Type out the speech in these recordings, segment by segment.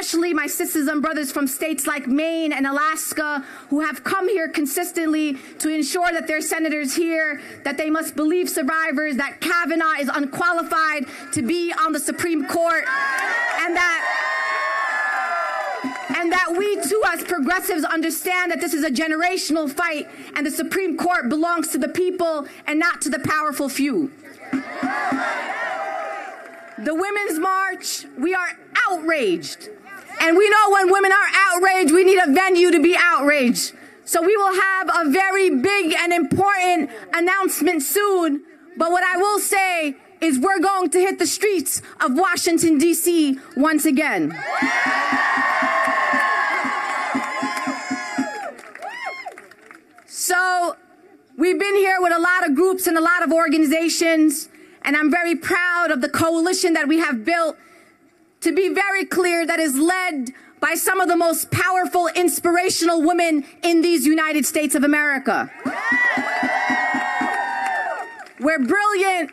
especially my sisters and brothers from states like Maine and Alaska who have come here consistently to ensure that their senators here, that they must believe survivors, that Kavanaugh is unqualified to be on the Supreme Court, and that we too as progressives understand that this is a generational fight and the Supreme Court belongs to the people and not to the powerful few. The Women's March, we are outraged. And we know when women are outraged, we need a venue to be outraged. So we will have a very big and important announcement soon. But what I will say is we're going to hit the streets of Washington, D.C. once again. So we've been here with a lot of groups and a lot of organizations. And I'm very proud of the coalition that we have built, to be very clear, that is led by some of the most powerful, inspirational women in these United States of America. We're brilliant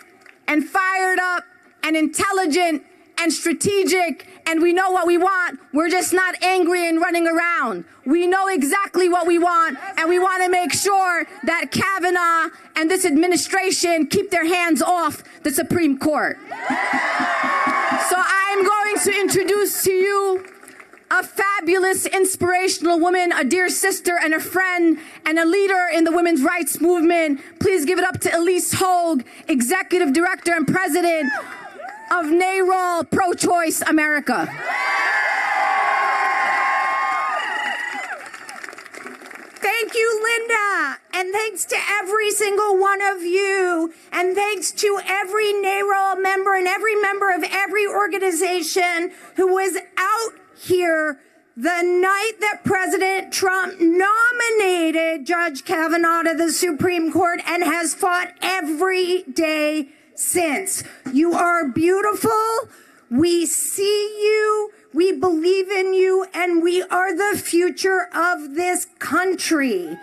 and fired up and intelligent and strategic, and we know what we want. We're just not angry and running around. We know exactly what we want, and we want to make sure that Kavanaugh and this administration keep their hands off the Supreme Court. So I'm going to introduce to you a fabulous, inspirational woman, a dear sister and a friend, and a leader in the women's rights movement. Please give it up to Elise Hogue, Executive Director and President of NARAL Pro-Choice America. Thank you, Linda, and thanks to every single one of you, and thanks to every NARAL member and every member of every organization who was out here the night that President Trump nominated Judge Kavanaugh to the Supreme Court and has fought every day since. You are beautiful. We see you. We believe in you, and we are the future of this country.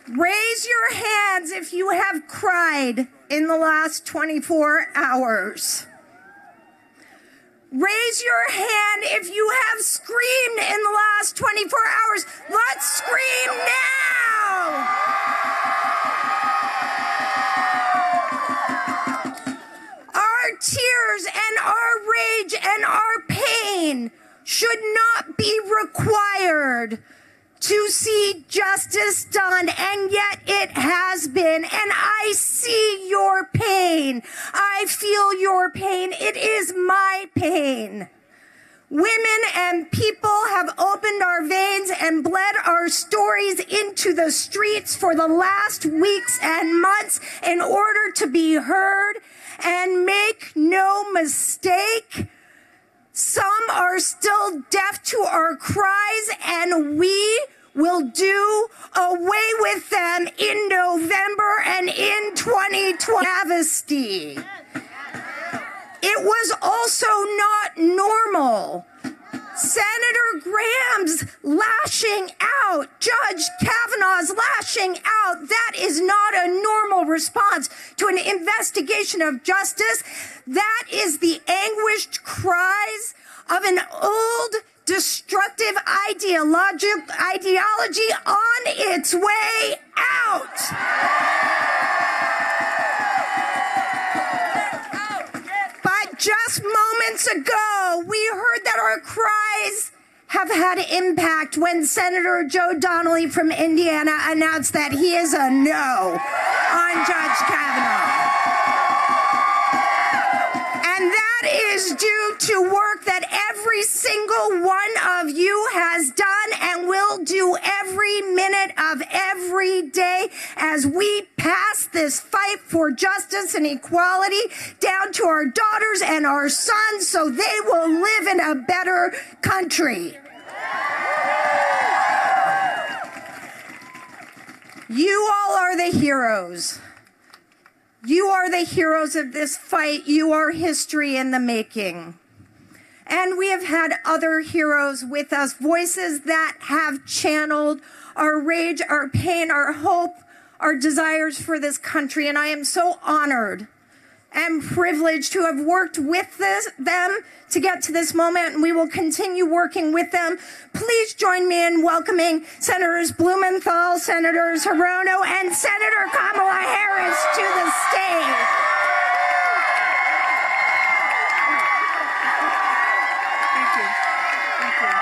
Raise your hands if you have cried in the last 24 hours. Raise your hand if you have screamed in the last 24 hours. Let's scream now! Our tears and our rage and our pain should not be required to see justice done, and yet it has been. And I see your pain. I feel your pain. It is my pain. Women and people have opened our veins and bled our stories into the streets for the last weeks and months in order to be heard. And make no mistake, some are still deaf to our cries, and we will do away with them in November and in 2020. Travesty. It was also not normal. Senator Graham's lashing out, Judge Kavanaugh's lashing out, that is not a normal response to an investigation of justice. That is the anguished cries of an old, destructive ideology on its way out. But just moments ago, we heard that our cries have had impact when Senator Joe Donnelly from Indiana announced that he is a no on Judge Kavanaugh. And that is due to work that every single one of you has done and will do every minute of every day as we pass this fight for justice and equality down to our daughters and our sons so they will live in a better country. You all are the heroes. You are the heroes of this fight. You are history in the making. And we have had other heroes with us, voices that have channeled our rage, our pain, our hope, our desires for this country. And I am so honored and privileged to have worked with them to get to this moment, and we will continue working with them. Please join me in welcoming Senators Blumenthal, Senators Hirono, and Senator Kamala Harris to the stage. Thank you. Thank you.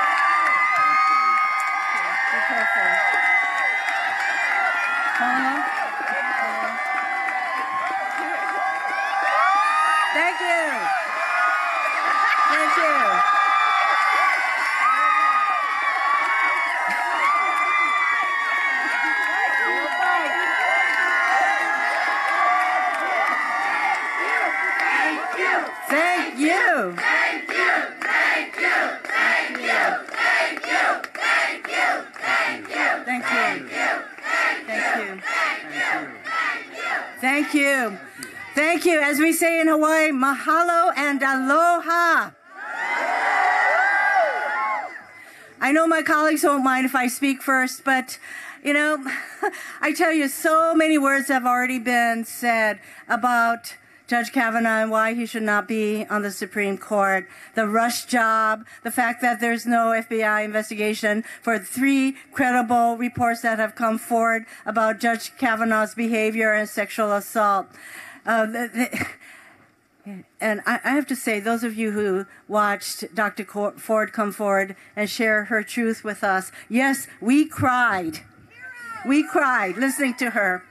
Be careful. Thank you. Thank you. Thank you. Thank you. Thank you. Thank you. Thank you. Thank you. Thank you. Thank you. Thank you. Thank you. Thank you. As we say in Hawaii, mahalo and aloha. I know my colleagues won't mind if I speak first, but, you know, I tell you, so many words have already been said about Judge Kavanaugh and why he should not be on the Supreme Court. The rush job, the fact that there's no FBI investigation for 3 credible reports that have come forward about Judge Kavanaugh's behavior and sexual assault. And I have to say, those of you who watched Dr. Ford come forward and share her truth with us, yes, we cried. We cried listening to her.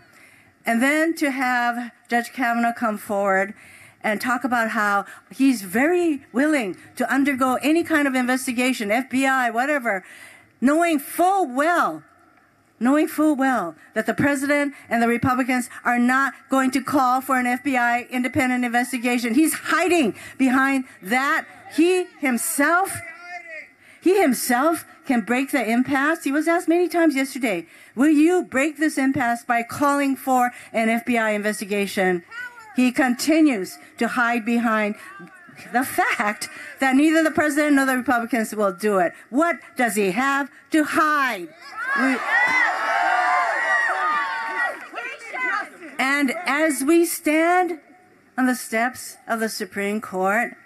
And then to have Judge Kavanaugh come forward and talk about how he's very willing to undergo any kind of investigation, FBI, whatever, knowing full well that the president and the Republicans are not going to call for an FBI independent investigation. He's hiding behind that. He himself can break the impasse. He was asked many times yesterday, will you break this impasse by calling for an FBI investigation? He continues to hide behind the fact that neither the president nor the Republicans will do it. What does he have to hide? And as we stand on the steps of the Supreme Court,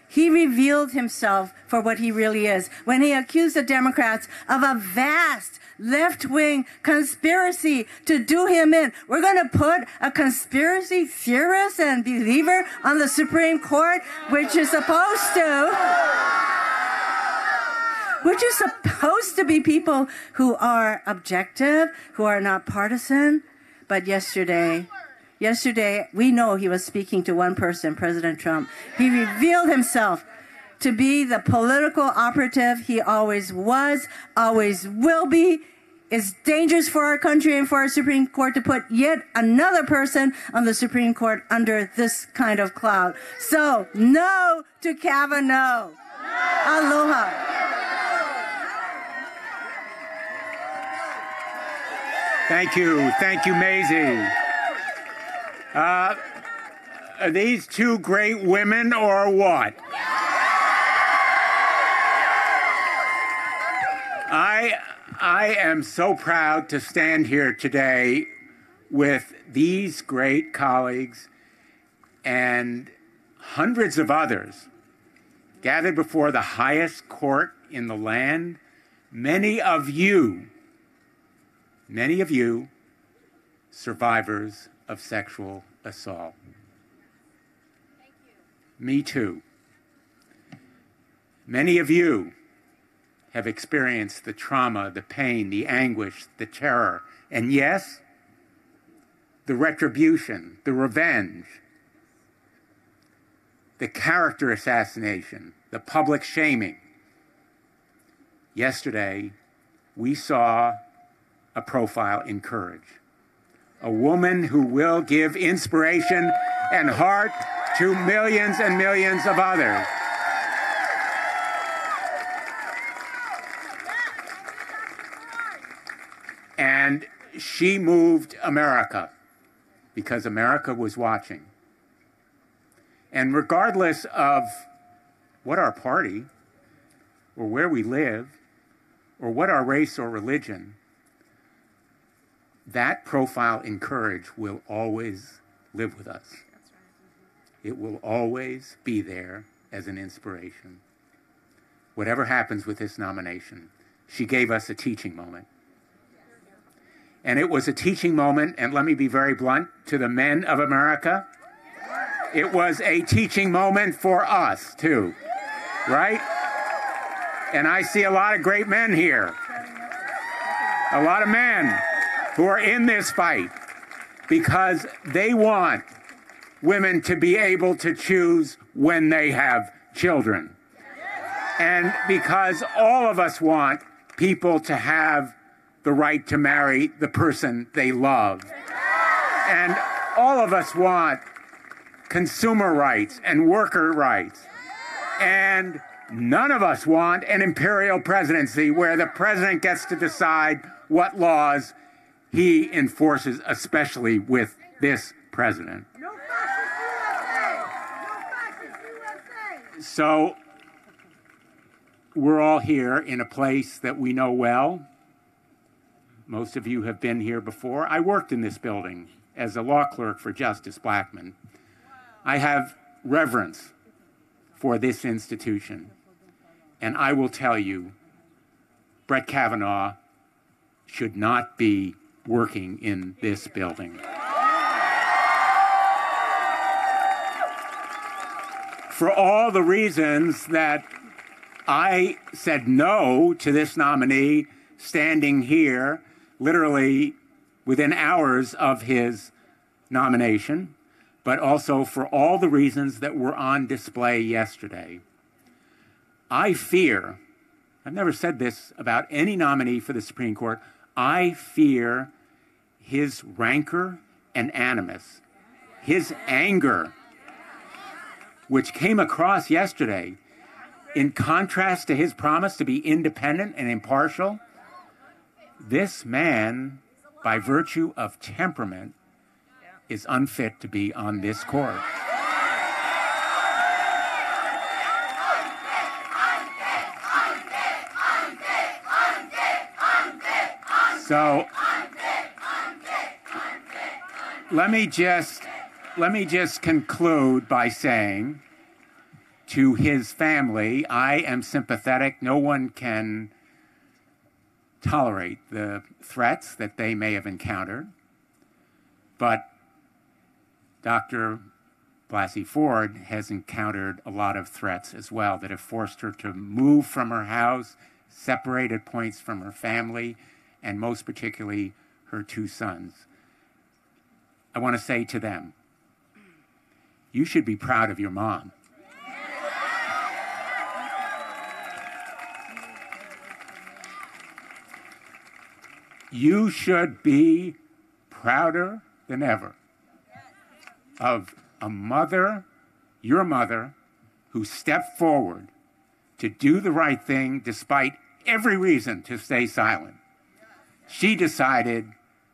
he revealed himself for what he really is when he accused the Democrats of a vast left-wing conspiracy to do him in. We're going to put a conspiracy theorist and believer on the Supreme Court, which is supposed to be people who are objective, who are not partisan. But yesterday, we know he was speaking to one person, President Trump. He revealed himself to be the political operative he always was, always will be. It's dangerous for our country and for our Supreme Court to put yet another person on the Supreme Court under this kind of cloud. So, no to Kavanaugh. Aloha. Thank you. Thank you, Maisie. Are these 2 great women or what? I am so proud to stand here today with these great colleagues and hundreds of others gathered before the highest court in the land. Many of you survivors of sexual assault. Thank you. Me too. Many of you have experienced the trauma, the pain, the anguish, the terror, and yes, the retribution, the revenge, the character assassination, the public shaming. Yesterday, we saw a profile in courage. A woman who will give inspiration and heart to millions and millions of others. And she moved America because America was watching. And regardless of what our party or where we live or what our race or religion, that profile in courage will always live with us. It will always be there as an inspiration. Whatever happens with this nomination, she gave us a teaching moment. And it was a teaching moment, and let me be very blunt, to the men of America. It was a teaching moment for us, too, right? And I see a lot of great men here. A lot of men who are in this fight because they want women to be able to choose when they have children. And because all of us want people to have the right to marry the person they love. And all of us want consumer rights and worker rights. And none of us want an imperial presidency where the president gets to decide what laws he enforces, especially with this president. No fascist USA! No fascist USA! So we're all here in a place that we know well. Most of you have been here before. I worked in this building as a law clerk for Justice Blackmun. I have reverence for this institution. And I will tell you, Brett Kavanaugh should not be working in this building. For all the reasons that I said no to this nominee standing here literally within hours of his nomination, but also for all the reasons that were on display yesterday. I fear, I've never said this about any nominee for the Supreme Court, I fear his rancor and animus, his anger, which came across yesterday in contrast to his promise to be independent and impartial. This man, by virtue of temperament, is unfit to be on this court. So let me just conclude by saying to his family, I am sympathetic. No one can tolerate the threats that they may have encountered. But Dr. Blasey Ford has encountered a lot of threats as well that have forced her to move from her house, separated points from her family, and most particularly her two sons. I want to say to them, you should be proud of your mom. You should be prouder than ever of a mother, your mother, who stepped forward to do the right thing despite every reason to stay silent. She decided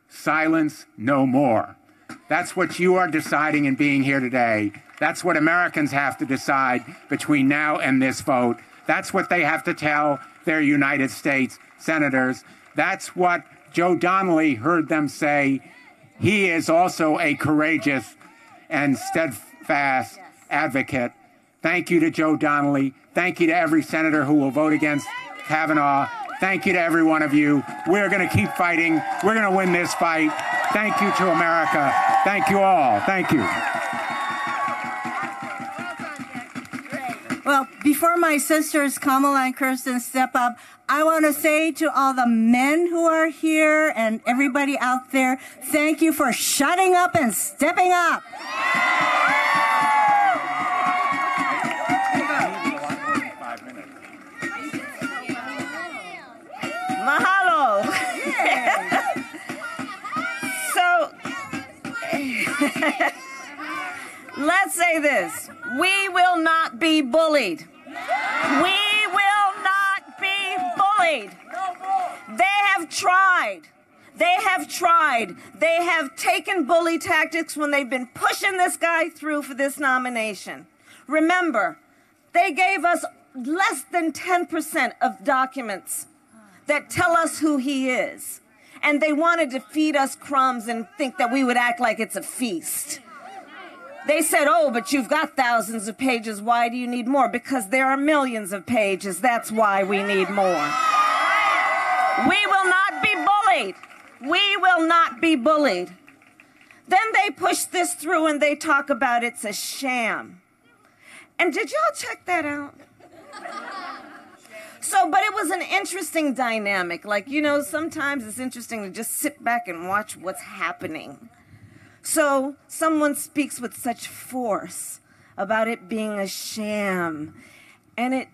silence no more. That's what you are deciding in being here today. That's what Americans have to decide between now and this vote. That's what they have to tell their United States senators. That's what Joe Donnelly heard them say. He is also a courageous and steadfast advocate. Thank you to Joe Donnelly. Thank you to every senator who will vote against Kavanaugh. Thank you to every one of you. We're going to keep fighting. We're going to win this fight. Thank you to America. Thank you all. Thank you. Well, before my sisters Kamala and Kirsten step up, I want to say to all the men who are here and everybody out there, thank you for shutting up and stepping up. Mahalo. So, let's say this. We will not be bullied. We will not be bullied. They have tried. They have tried. They have taken bully tactics when they've been pushing this guy through for this nomination. Remember, they gave us less than 10% of documents that tell us who he is. And they wanted to feed us crumbs and think that we would act like it's a feast. They said, oh, but you've got thousands of pages. Why do you need more? Because there are millions of pages. That's why we need more. We will not be bullied. We will not be bullied. Then they push this through and they talk about it's a sham. And did y'all check that out? So, but it was an interesting dynamic. Like, you know, sometimes it's interesting to just sit back and watch what's happening. So someone speaks with such force about it being a sham, and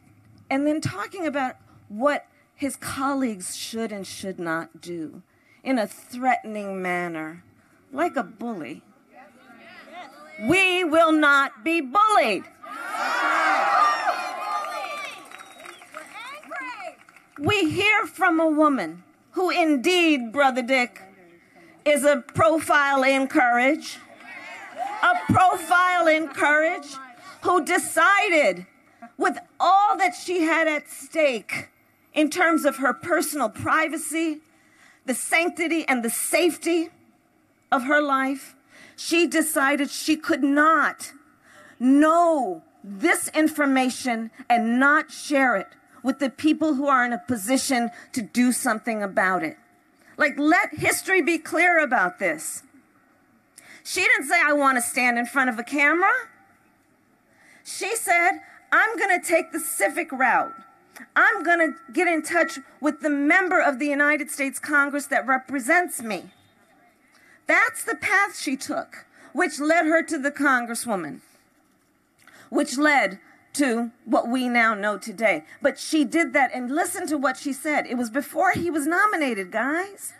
then talking about what his colleagues should and should not do in a threatening manner, like a bully. We will not be bullied. We hear from a woman who indeed, Brother Dick, is a profile in courage, who decided with all that she had at stake in terms of her personal privacy, the sanctity and the safety of her life, she decided she could not know this information and not share it with the people who are in a position to do something about it. Like, let history be clear about this. She didn't say, I want to stand in front of a camera. She said, I'm going to take the civic route. I'm going to get in touch with the member of the United States Congress that represents me. That's the path she took, which led her to the Congresswoman, which led to what we now know today. But she did that, and listen to what she said. It was before he was nominated, guys.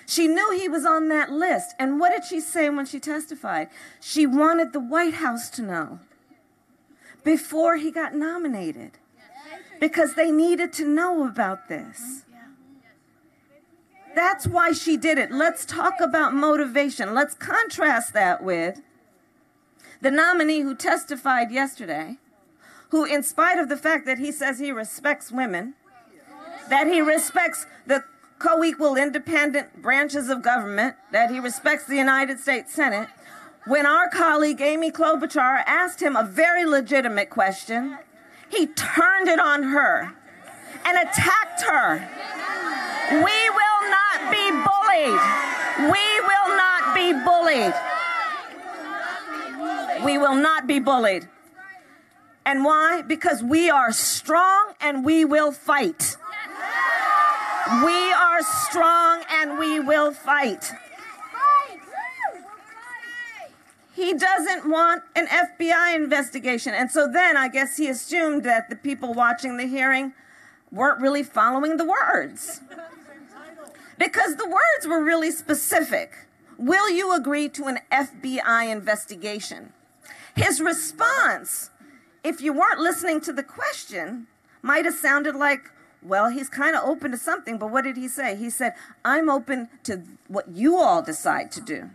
She knew he was on that list. And what did she say when she testified? She wanted the White House to know before he got nominated, because they needed to know about this. That's why she did it. Let's talk about motivation. Let's contrast that with the nominee who testified yesterday, who, in spite of the fact that he says he respects women, that he respects the co-equal independent branches of government, that he respects the United States Senate, when our colleague Amy Klobuchar asked him a very legitimate question, he turned it on her and attacked her. We will not be bullied. We will not be bullied. We will not be bullied. And why? Because we are strong and we will fight. We are strong and we will fight. He doesn't want an FBI investigation. And so then I guess he assumed that the people watching the hearing weren't really following the words. Because the words were really specific. Will you agree to an FBI investigation? His response, if you weren't listening to the question, might have sounded like, well, he's kind of open to something, but what did he say? He said, I'm open to what you all decide to do.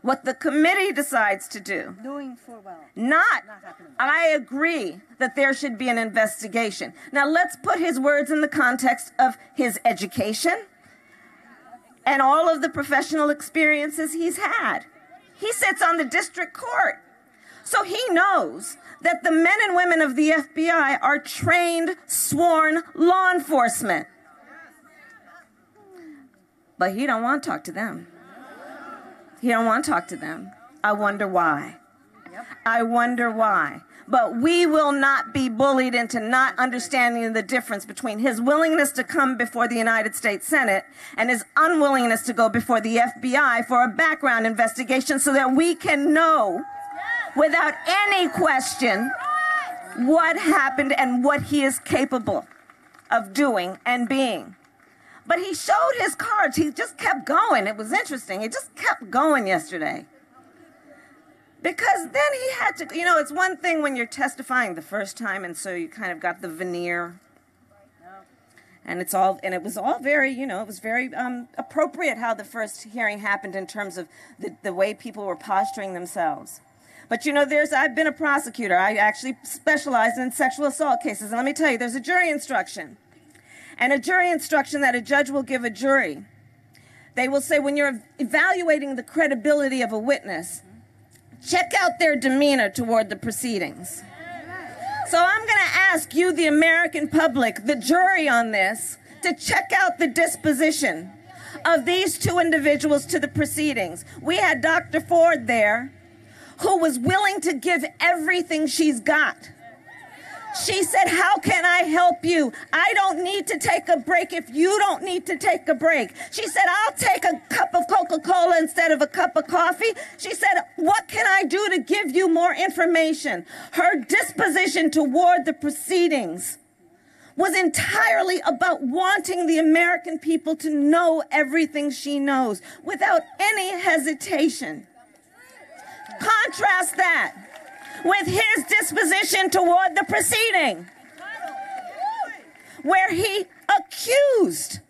What the committee decides to do. Doing for well. Not I agree that there should be an investigation. Now let's put his words in the context of his education and all of the professional experiences he's had. He sits on the district court. So he knows that the men and women of the FBI are trained, sworn law enforcement. But he don't want to talk to them. He don't want to talk to them. I wonder why. I wonder why. But we will not be bullied into not understanding the difference between his willingness to come before the United States Senate and his unwillingness to go before the FBI for a background investigation so that we can know without any question what happened and what he is capable of doing and being. But he showed his cards. He just kept going. It was interesting. He just kept going yesterday. Because then he had to, you know, it's one thing when you're testifying the first time, and so you kind of got the veneer. And it was all very, you know, it was very appropriate how the first hearing happened in terms of the way people were posturing themselves. But, you know, I've been a prosecutor. I actually specialize in sexual assault cases. And let me tell you, there's a jury instruction. And a jury instruction that a judge will give a jury. They will say, when you're evaluating the credibility of a witness, check out their demeanor toward the proceedings. So I'm going to ask you, the American public, the jury on this, to check out the disposition of these two individuals to the proceedings. We had Dr. Ford there, who was willing to give everything she's got. She said, how can I help you? I don't need to take a break if you don't need to take a break. She said, I'll take a cup of Coca-Cola instead of a cup of coffee. She said, what can I do to give you more information? Her disposition toward the proceedings was entirely about wanting the American people to know everything she knows without any hesitation. Contrast that with his disposition toward the proceeding, where he accused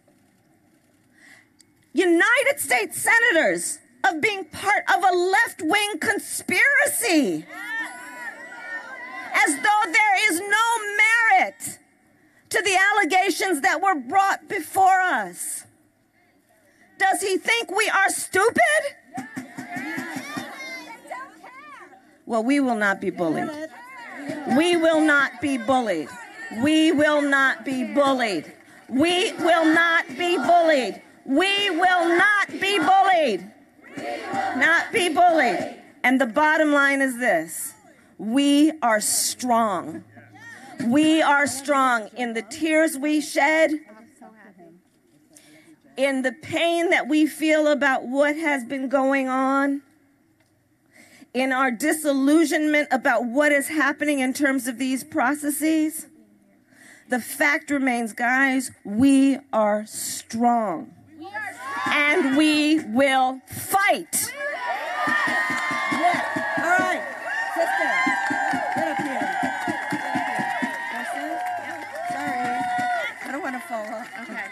United States senators of being part of a left-wing conspiracy, as though there is no merit to the allegations that were brought before us. Does he think we are stupid? Well, we will not be bullied. We will not be bullied. We will not be bullied. We will not be bullied. We will not be bullied. Not be bullied. And the bottom line is this: we are strong. We are strong in the tears we shed, in the pain that we feel about what has been going on, in our disillusionment about what is happening in terms of these processes. The fact remains, guys, we are strong. And we will fight. Yeah. All right. Sit there. Get up here. Sorry. I don't want to fall off. Okay.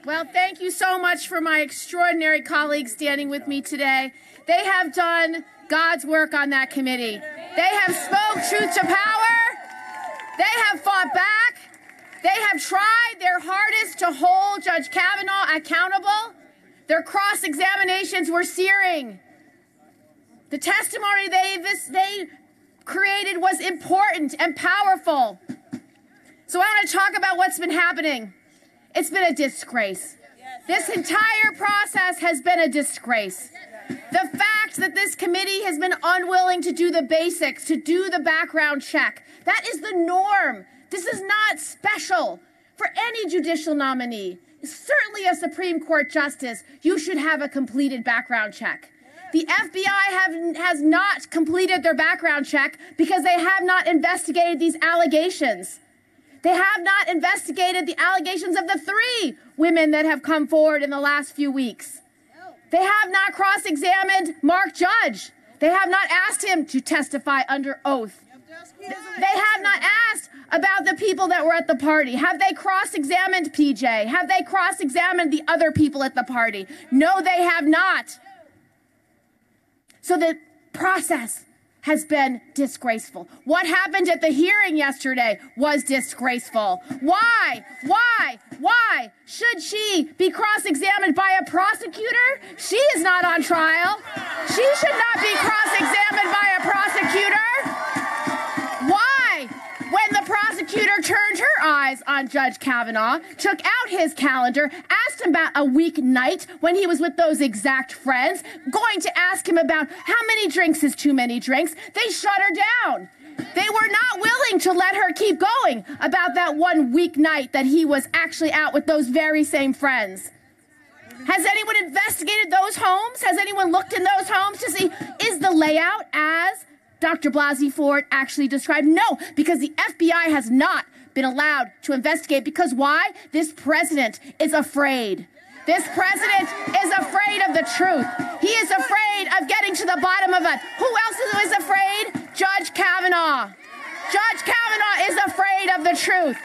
Well, thank you so much for my extraordinary colleagues standing with me today. They have done God's work on that committee. They have spoke truth to power. They have fought back. They have tried their hardest to hold Judge Kavanaugh accountable. Their cross-examinations were searing. The testimony they created was important and powerful. So I want to talk about what's been happening. It's been a disgrace. This entire process has been a disgrace. The fact that this committee has been unwilling to do the basics, to do the background check, that is the norm. This is not special for any judicial nominee. Certainly a Supreme Court justice, you should have a completed background check. The FBI has not completed their background check because they have not investigated these allegations. They have not investigated the allegations of the 3 women that have come forward in the last few weeks. They have not cross-examined Mark Judge. They have not asked him to testify under oath. They have not asked about the people that were at the party. Have they cross-examined PJ? Have they cross-examined the other people at the party? No, they have not. So the process has been disgraceful. What happened at the hearing yesterday was disgraceful. Why should she be cross-examined by a prosecutor? She is not on trial. She should not be cross-examined by a prosecutor. Why? When the prosecutor turned her eyes on Judge Kavanaugh, took out his calendar, asked him about a weeknight when he was with those exact friends, going to ask him about how many drinks is too many drinks, they shut her down. They were not willing to let her keep going about that one weeknight that he was actually out with those very same friends. Has anyone investigated those homes? Has anyone looked in those homes to see, is the layout as Dr. Blasey Ford actually described? No, because the FBI has not been allowed to investigate. Because why? This president is afraid. This president is afraid of the truth. He is afraid of getting to the bottom of it. Who else is afraid? Judge Kavanaugh. Judge Kavanaugh is afraid of the truth.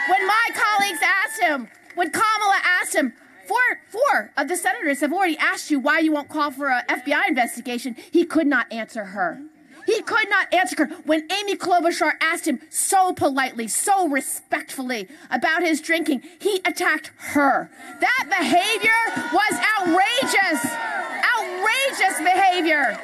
When my colleagues asked him, when Kamala asked him, four of the senators have already asked you why you won't call for an FBI investigation, he could not answer her. He could not answer her. When Amy Klobuchar asked him so politely, so respectfully about his drinking, he attacked her. That behavior was outrageous. outrageous behavior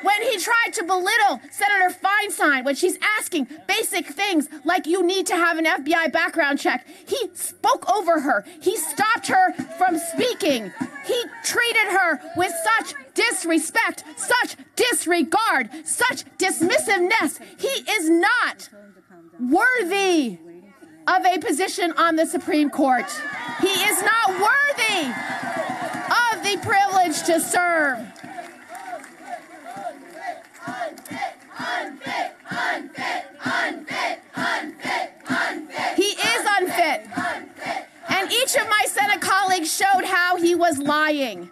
when he tried to belittle Senator Feinstein when she's asking basic things like you need to have an FBI background check. He spoke over her. He stopped her from speaking. He treated her with such disrespect, such disregard, such dismissiveness. He is not worthy of a position on the Supreme Court. He is not worthy of the privilege to serve. He is unfit. And each of my Senate colleagues showed how he was lying.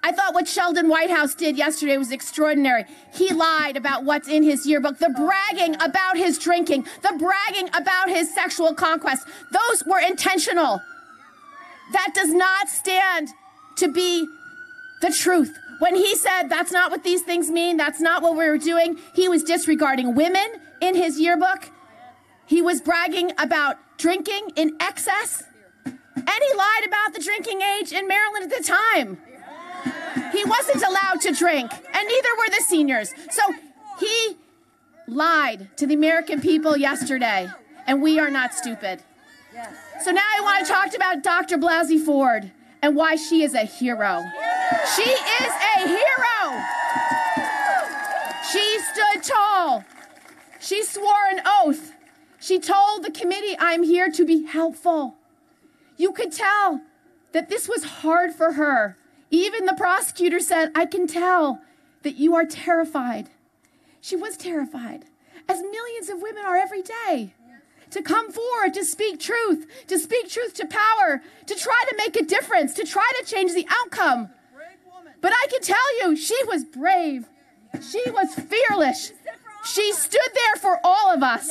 I thought what Sheldon Whitehouse did yesterday was extraordinary. He lied about what's in his yearbook, the bragging about his drinking, the bragging about his sexual conquest. Those were intentional. That does not stand to be the truth. When he said that's not what these things mean, that's not what we were doing, he was disregarding women in his yearbook. He was bragging about drinking in excess. And he lied about the drinking age in Maryland at the time. He wasn't allowed to drink, and neither were the seniors. So he lied to the American people yesterday, and we are not stupid. So now I want to talk about Dr. Blasey Ford and why she is a hero. She is a hero. She stood tall. She swore an oath. She told the committee, I'm here to be helpful. You could tell that this was hard for her. Even the prosecutor said, I can tell that you are terrified. She was terrified, as millions of women are every day. To come forward, to speak truth to power, to try to make a difference, to try to change the outcome. But I can tell you, she was brave. She was fearless. She stood there for all of us,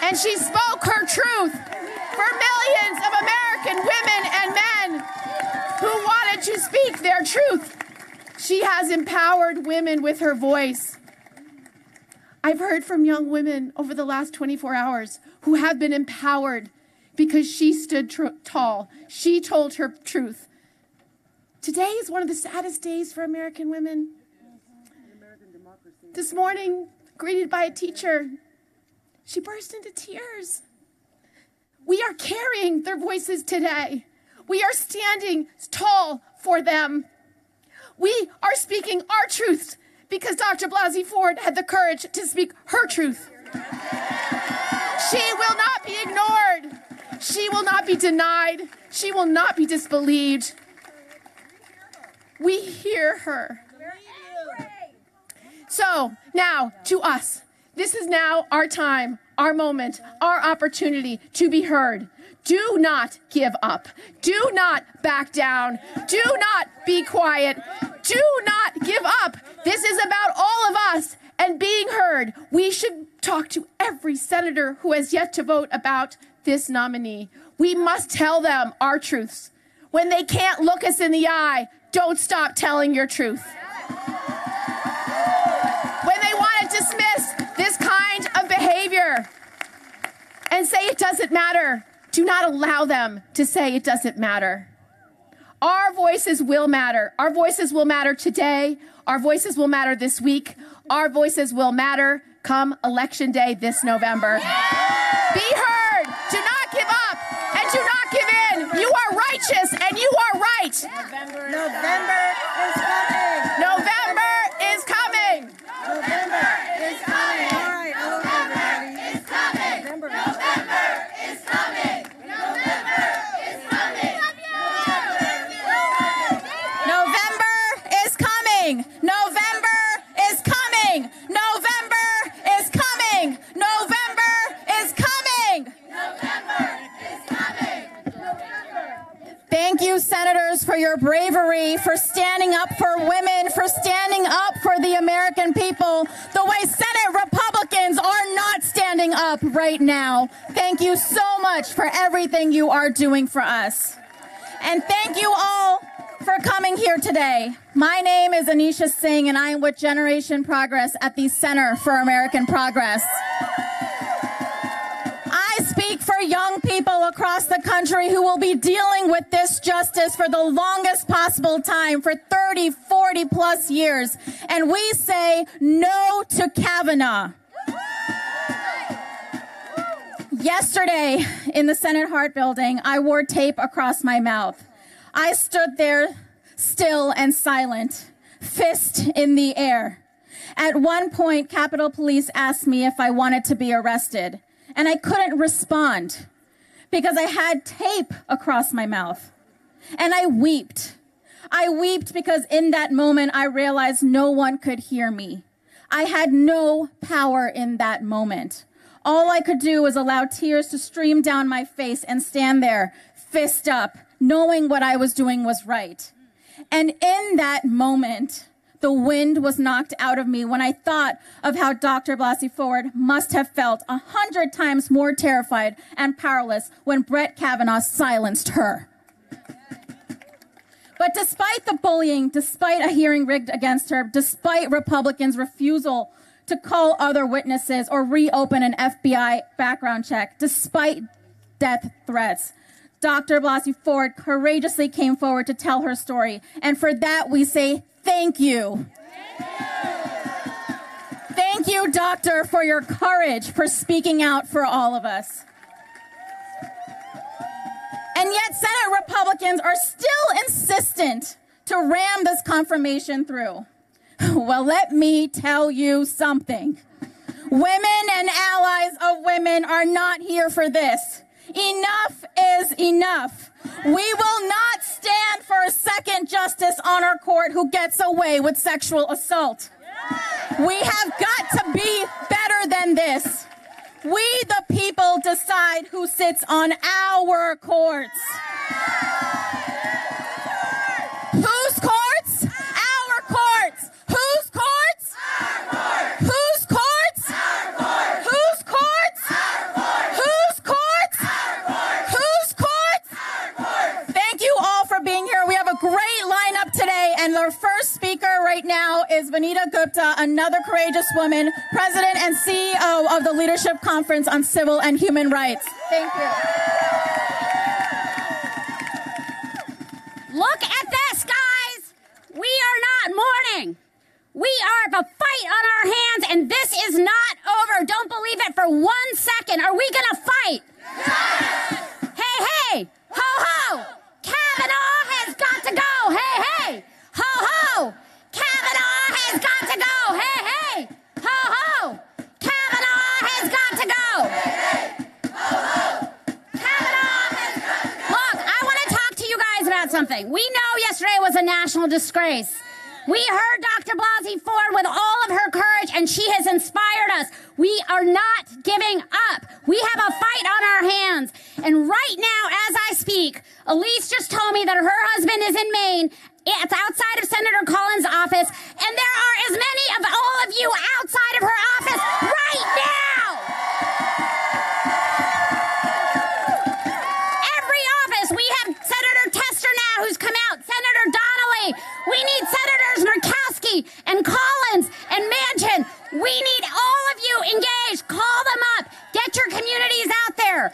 and she spoke her truth for millions of American women and men who wanted to speak their truth. She has empowered women with her voice. I've heard from young women over the last 24 hours who have been empowered because she stood tall. She told her truth. Today is one of the saddest days for American women. This morning, greeted by a teacher, she burst into tears. We are carrying their voices today. We are standing tall for them. We are speaking our truths because Dr. Blasey Ford had the courage to speak her truth. She will not be ignored. She will not be denied. She will not be disbelieved. We hear her. So now to us, this is now our time, our moment, our opportunity to be heard. Do not give up. Do not back down. Do not be quiet. Do not give up. This is about all of us and being heard. We should talk to every senator who has yet to vote about this nominee. We must tell them our truths. When they can't look us in the eye, don't stop telling your truth. When they want to dismiss this kind of behavior and say it doesn't matter, do not allow them to say it doesn't matter. Our voices will matter. Our voices will matter today. Our voices will matter this week. Our voices will matter come Election Day this November. Be heard. Do not give up and do not give in. You are righteous and you are right. November is coming. November is coming. November is coming. All right, November is coming. November is coming. November is coming. November is coming. November is coming. November is coming. November is coming. November is coming. Thank you, senators, for your bravery, for standing up for women, for standing up for the American people, the way Senate Republicans are not standing up right now. Thank you so much for everything you are doing for us. And thank you all for coming here today. My name is Anisha Singh, and I am with Generation Progress at the Center for American Progress. I speak for are young people across the country who will be dealing with this justice for the longest possible time, for 30, 40 plus years. And we say no to Kavanaugh. Yesterday in the Senate Hart building, I wore tape across my mouth. I stood there still and silent, fist in the air. At one point, Capitol Police asked me if I wanted to be arrested, and I couldn't respond because I had tape across my mouth. And I wept. I wept because in that moment, I realized no one could hear me. I had no power in that moment. All I could do was allow tears to stream down my face and stand there, fist up, knowing what I was doing was right. And in that moment, the wind was knocked out of me when I thought of how Dr. Blasey Ford must have felt 100 times more terrified and powerless when Brett Kavanaugh silenced her. But despite the bullying, despite a hearing rigged against her, despite Republicans' refusal to call other witnesses or reopen an FBI background check, despite death threats, Dr. Blasey Ford courageously came forward to tell her story. And for that, we say thank you. Thank you, Doctor, for your courage, for speaking out for all of us. And yet Senate Republicans are still insistent to ram this confirmation through. Well, let me tell you something. Women and allies of women are not here for this. Enough is enough. We will not stand for a second justice on our court who gets away with sexual assault. We have got to be better than this. We, the people, decide who sits on our courts. Whose courts? Our courts. Whose courts? Our courts. Whose courts? Our courts. Whose courts? Our courts. Whose courts? Our courts. Whose courts? Our courts. Thank you all for being here. We have a great lineup today, and our first speaker right now is Vanita Gupta, another courageous woman, president and CEO of the Leadership Conference on Civil and Human Rights. Thank you. Look at this, guys. We are not mourning. We have a fight on our hands, and this is not over. Don't believe it for 1 second. Are we going to fight? Yes! Hey, hey, ho, ho. Kavanaugh has got to go. Hey, hey, ho, ho. Kavanaugh has got to go. Hey, hey, ho, ho. Kavanaugh has got to go. Hey, hey, ho, ho. Kavanaugh has got to go. Look, I want to talk to you guys about something. We know yesterday was a national disgrace. We heard Dr. Blasey Ford with all of her courage, and she has inspired us. We are not giving up. We have a fight on our hands. And right now, as I speak, Elise just told me that her husband is in Maine. It's outside of Senator Collins' office, and there are as many of all of you outside of her office right now. Every office. We have Senator Tester now, who's come out, Senator Donnelly. We need Senators Murkowski and Collins and Manchin. We need all of you engaged. Call them up. Get your communities out there.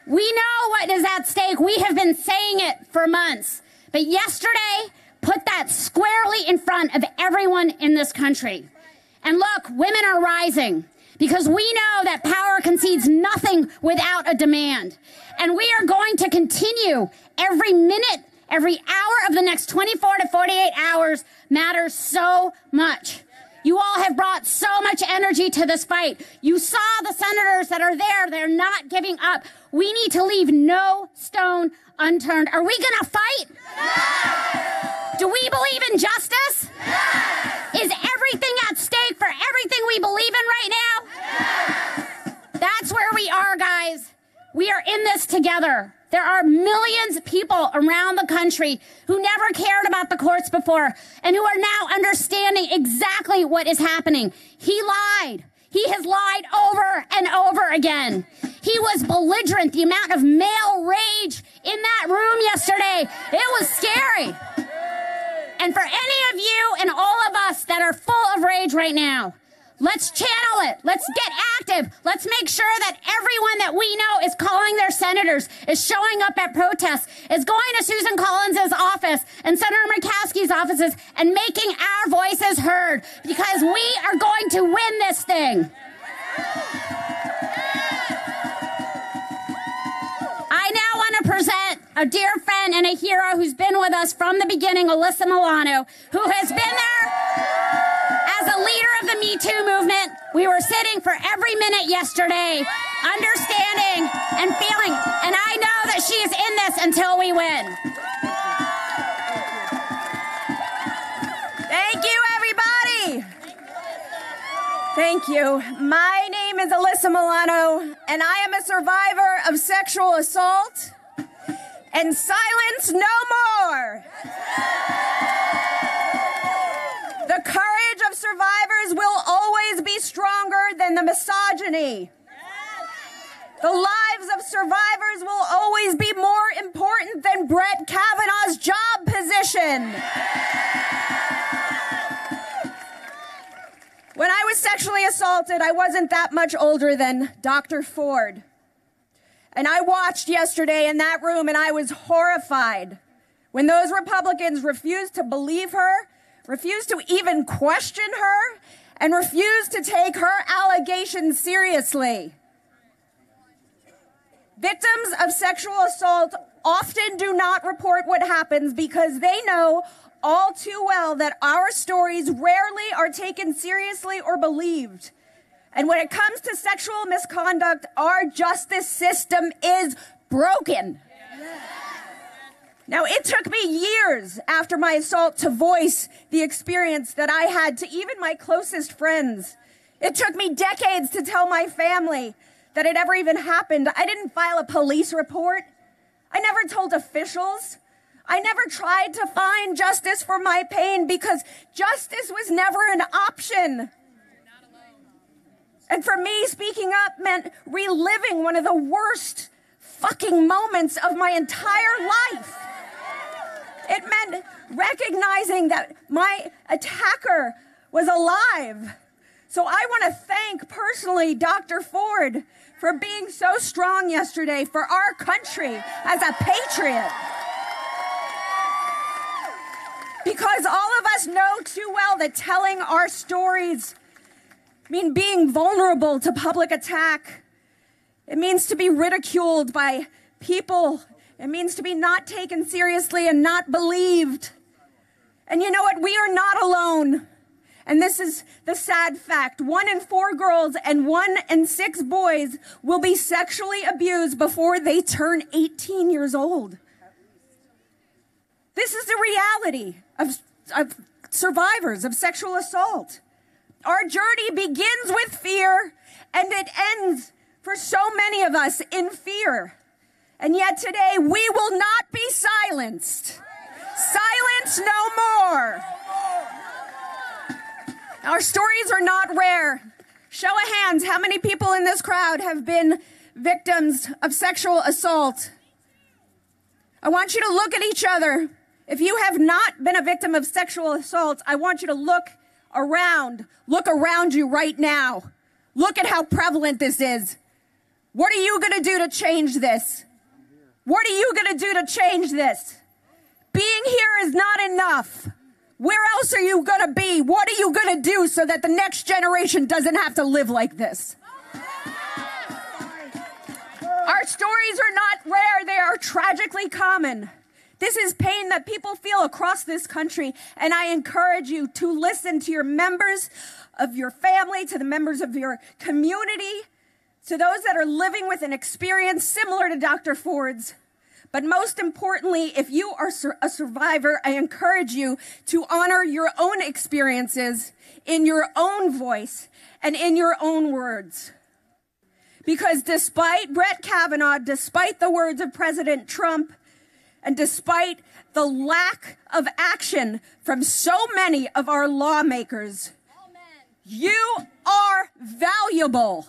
We know what is at stake. We have been saying it for months. But yesterday put that squarely in front of everyone in this country. And look, women are rising because we know that power concedes nothing without a demand. And we are going to continue. Every minute, every hour of the next 24 to 48 hours matters so much. You all have brought so much energy to this fight. You saw the senators that are there. They're not giving up. We need to leave no stone unturned. Are we going to fight? Yes! Do we believe in justice? Yes! Is everything at stake for everything we believe in right now? Yes! That's where we are, guys. We are in this together. There are millions of people around the country who never cared about the courts before and who are now understanding exactly what is happening. He lied. He has lied over and over again. He was belligerent. The amount of male rage in that room yesterday, it was scary. And for any of you and all of us that are full of rage right now, Let's channel it. Let's get active. Let's make sure that everyone that we know is calling their senators, is showing up at protests, is going to Susan Collins' office and Senator Murkowski's offices and making our voices heard, because we are going to win this thing. I now want to present a dear friend and a hero who's been with us from the beginning, Alyssa Milano, who has been there as a leader of the Me Too movement. We were sitting for every minute yesterday, understanding and feeling, and I know that she is in this until we win. Thank you, everybody. Thank you. My name is Alyssa Milano, and I am a survivor of sexual assault. And silence no more. The courage of survivors will always be stronger than the misogyny. The lives of survivors will always be more important than Brett Kavanaugh's job position. When I was sexually assaulted, I wasn't that much older than Dr. Ford. And I watched yesterday in that room, and I was horrified when those Republicans refused to believe her, refused to even question her, and refused to take her allegations seriously. Victims of sexual assault often do not report what happens because they know all too well that our stories rarely are taken seriously or believed. And when it comes to sexual misconduct, our justice system is broken. Now, it took me years after my assault to voice the experience that I had to even my closest friends. It took me decades to tell my family that it ever even happened. I didn't file a police report. I never told officials. I never tried to find justice for my pain because justice was never an option. And for me, speaking up meant reliving one of the worst fucking moments of my entire life. It meant recognizing that my attacker was alive. So I want to thank personally Dr. Ford for being so strong yesterday for our country as a patriot. Because all of us know too well that telling our stories mean being vulnerable to public attack. It means to be ridiculed by people. It means to be not taken seriously and not believed. And you know what? We are not alone. And this is the sad fact. 1 in 4 girls and 1 in 6 boys will be sexually abused before they turn 18 years old. This is the reality of survivors of sexual assault. Our journey begins with fear, and it ends for so many of us in fear. And yet today, we will not be silenced. Silence no more. Our stories are not rare. Show of hands, how many people in this crowd have been victims of sexual assault? I want you to look at each other. If you have not been a victim of sexual assault, I want you to look around. Look around you right now. Look at how prevalent this is. What are you going to do to change this? What are you going to do to change this? Being here is not enough. Where else are you going to be? What are you going to do so that the next generation doesn't have to live like this? Our stories are not rare. They are tragically common. This is pain that people feel across this country, and I encourage you to listen to your members of your family, to the members of your community, to those that are living with an experience similar to Dr. Ford's. But most importantly, if you are a survivor, I encourage you to honor your own experiences in your own voice and in your own words. Because despite Brett Kavanaugh, despite the words of President Trump, and despite the lack of action from so many of our lawmakers, you are valuable.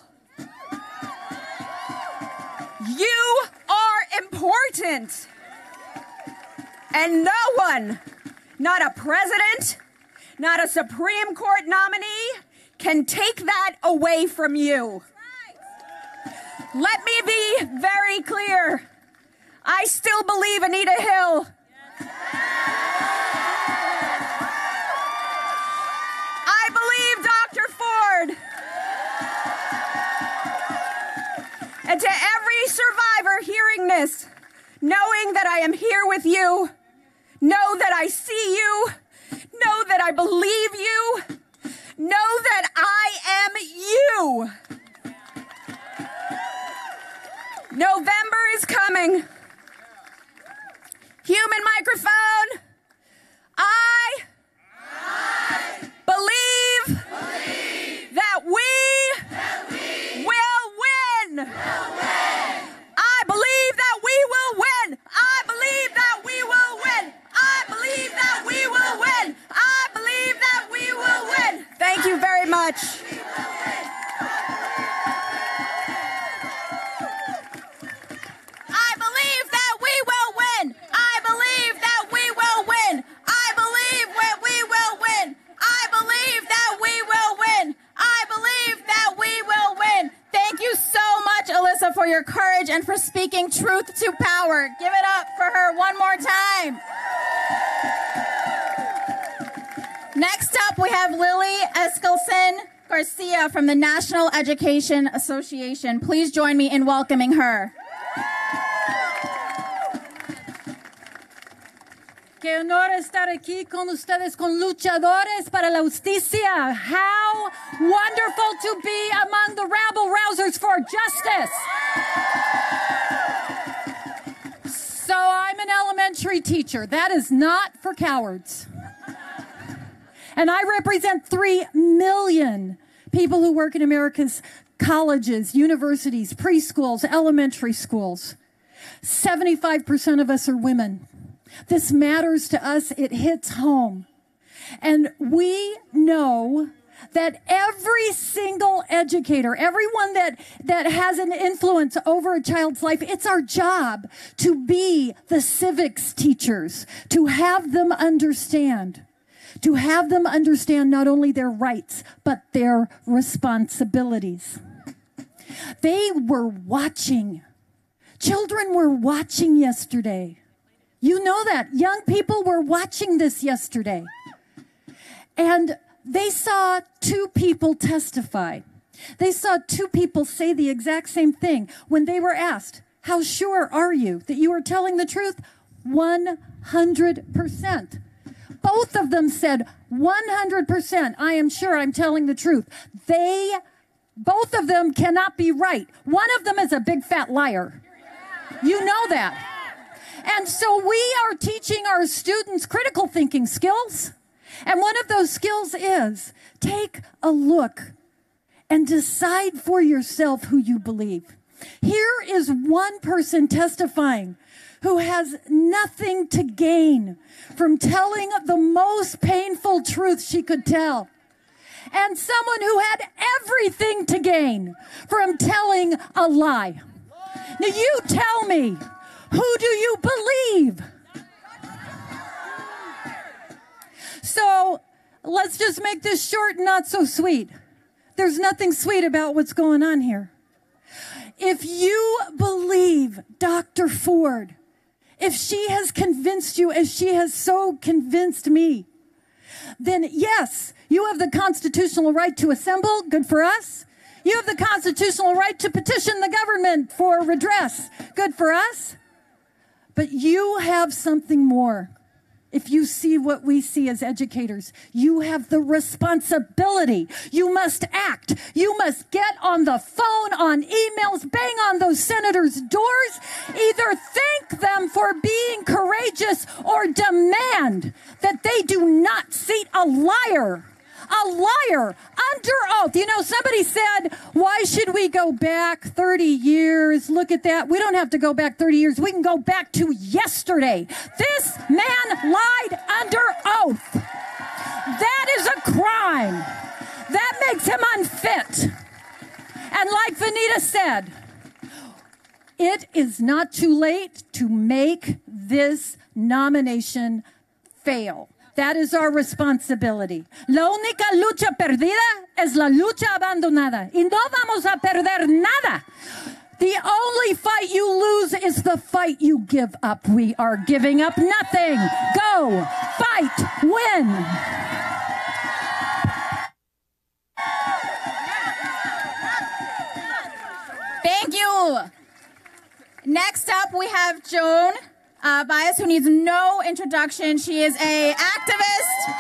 You are important. And no one, not a president, not a Supreme Court nominee, can take that away from you. Let me be very clear. I still believe Anita Hill. I believe Dr. Ford. And to every survivor hearing this, knowing that I am here with you, know that I see you, know that I believe you, know that I am you. November is coming. Human microphone. I believe that we will win. I believe that we will win. I believe that we will win. I believe that we will win. I believe that we will win. Thank you very much. I believe that we will win. I believe that we will win. I believe that we will win. I believe that we will win. I believe that we will win. Thank you so much, Alyssa, for your courage and for speaking truth to power. Give it up for her one more time. Next up, we have Lily Eskelsen Garcia from the National Education Association. Please join me in welcoming her. Qué honor estar aquí con ustedes, con luchadores para la justicia. How wonderful to be among the rabble-rousers for justice. So I'm an elementary teacher. That is not for cowards. And I represent 3 million people who work in America's colleges, universities, preschools, elementary schools. 75% of us are women. This matters to us. It hits home. And we know that every single educator, everyone that has an influence over a child's life, it's our job to be the civics teachers, to have them understand not only their rights, but their responsibilities. They were watching. Children were watching yesterday. You know that. Young people were watching this yesterday. And they saw 2 people testify. They saw 2 people say the exact same thing when they were asked, how sure are you that you are telling the truth? 100%. Both of them said, 100%, I am sure I'm telling the truth. Both of them cannot be right. One of them is a big fat liar. You know that. And so we are teaching our students critical thinking skills. And one of those skills is take a look and decide for yourself who you believe. Here is one person testifying who has nothing to gain from telling the most painful truth she could tell. And someone who had everything to gain from telling a lie. Now you tell me, who do you believe? So let's just make this short and not so sweet. There's nothing sweet about what's going on here. If you believe Dr. Ford, if she has convinced you as she has so convinced me, then yes, you have the constitutional right to assemble. Good for us. You have the constitutional right to petition the government for redress. Good for us. But you have something more. If you see what we see as educators, you have the responsibility. You must act. You must get on the phone, on emails, bang on those senators' doors. Either thank them for being courageous or demand that they do not seat a liar. A liar under oath. You know, somebody said, why should we go back 30 years? Look at that. We don't have to go back 30 years. We can go back to yesterday. This man lied under oath. That is a crime. That makes him unfit. And like Vanita said, it is not too late to make this nomination fail. That is our responsibility. La única lucha perdida es la lucha abandonada. Y no vamos a perder nada. The only fight you lose is the fight you give up. We are giving up nothing. Go, fight, win. Thank you. Next up, we have Joan Baez, who needs no introduction. She is an activist.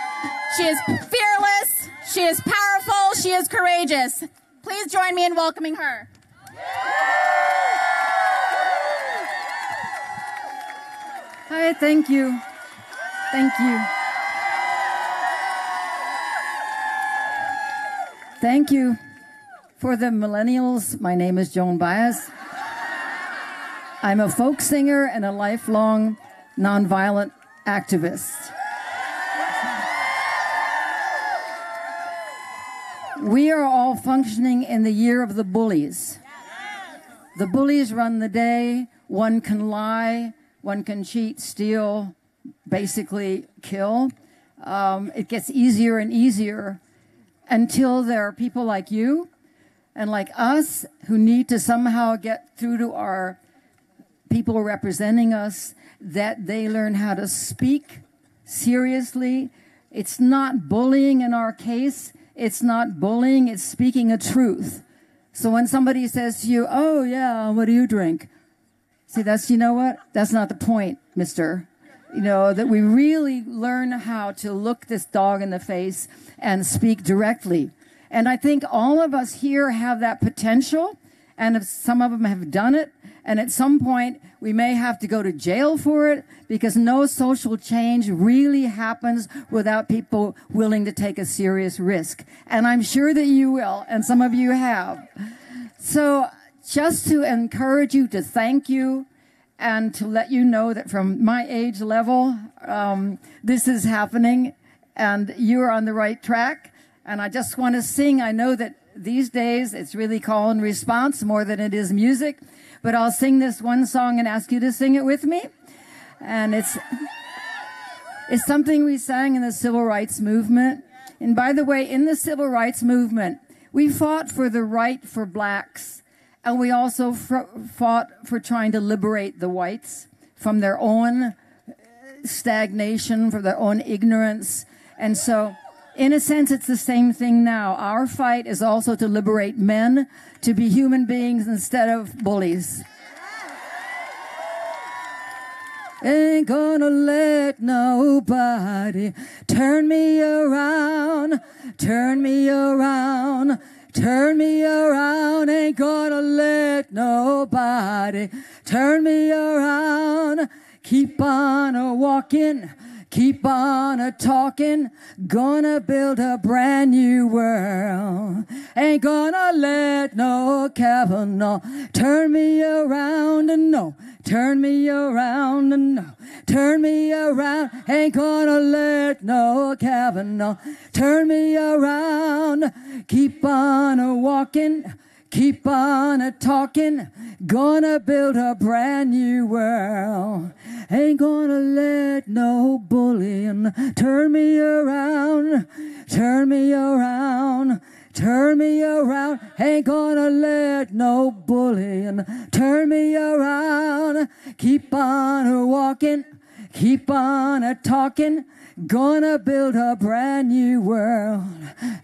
She is fearless. She is powerful. She is courageous. Please join me in welcoming her. Hi, thank you. Thank you. Thank you. For the millennials, my name is Joan Baez. I'm a folk singer and a lifelong nonviolent activist. We are all functioning in the year of the bullies. The bullies run the day. One can lie, one can cheat, steal, basically kill. It gets easier and easier until there are people like you and like us who need to somehow get through to our people representing us, that they learn how to speak seriously. It's not bullying in our case. It's not bullying. It's speaking a truth. So when somebody says to you, oh, yeah, what do you drink? See, you know what? That's not the point, mister. You know, that we really learn how to look this dog in the face and speak directly. And I think all of us here have that potential, and if some of them have done it, and at some point we may have to go to jail for it, because no social change really happens without people willing to take a serious risk. And I'm sure that you will, and some of you have. So just to encourage you, to thank you, and to let you know that from my age level, this is happening, and you're on the right track. And I just want to sing. I know that these days it's really call and response more than it is music, but I'll sing this one song and ask you to sing it with me. And it's something we sang in the Civil Rights Movement. And by the way, in the Civil Rights Movement, we fought for the right for blacks, and we also fought for trying to liberate the whites from their own stagnation, from their own ignorance. And so, in a sense, it's the same thing now. Our fight is also to liberate men to be human beings instead of bullies. Ain't gonna let nobody turn me around, turn me around, turn me around. Ain't gonna let nobody turn me around. Keep on a-walking, keep on a-talking, gonna build a brand new world. Ain't gonna let no Kavanaugh turn me around, no, turn me around, no, turn me around. Ain't gonna let no Kavanaugh turn me around. Keep on a-walking, keep on a-talking, gonna build a brand new world. Ain't gonna let no bullying turn me around, turn me around, turn me around. Ain't gonna let no bullying turn me around. Keep on a-walking, keep on a-talking, gonna build a brand new world.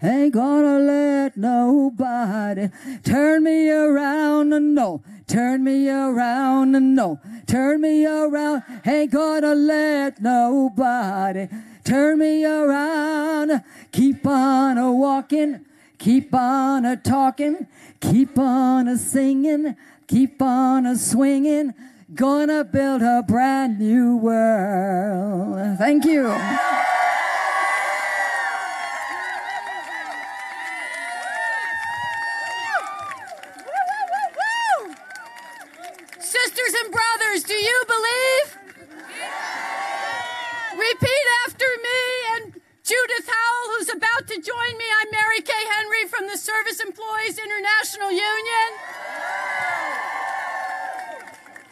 Ain't gonna let nobody turn me around, no, turn me around, no, turn me around. Ain't gonna let nobody turn me around. Keep on a-walking, keep on a-talking, keep on a-singing, keep on a-swinging, gonna build a brand new world. Thank you. Sisters and brothers, do you believe? Repeat after me, and Judith Howell, who's about to join me. I'm Mary Kay Henry from the Service Employees International Union.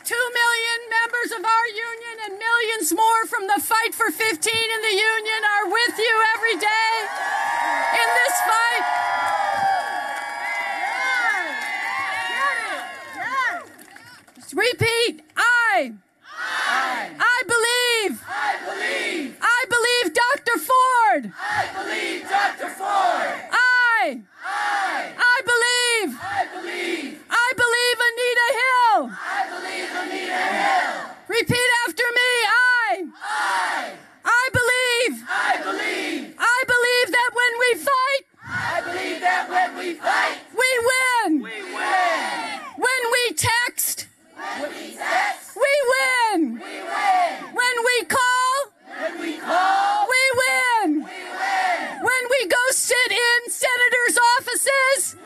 2 million members members of our union and millions more from the Fight for 15 in the union are with you every day in this fight. Repeat, I believe. I believe Dr. Ford. I believe Anita Hill. Repeat after me. I believe. I believe that when we fight, we win. When we text, we win. When we call, we win. When we go sit in senators' offices,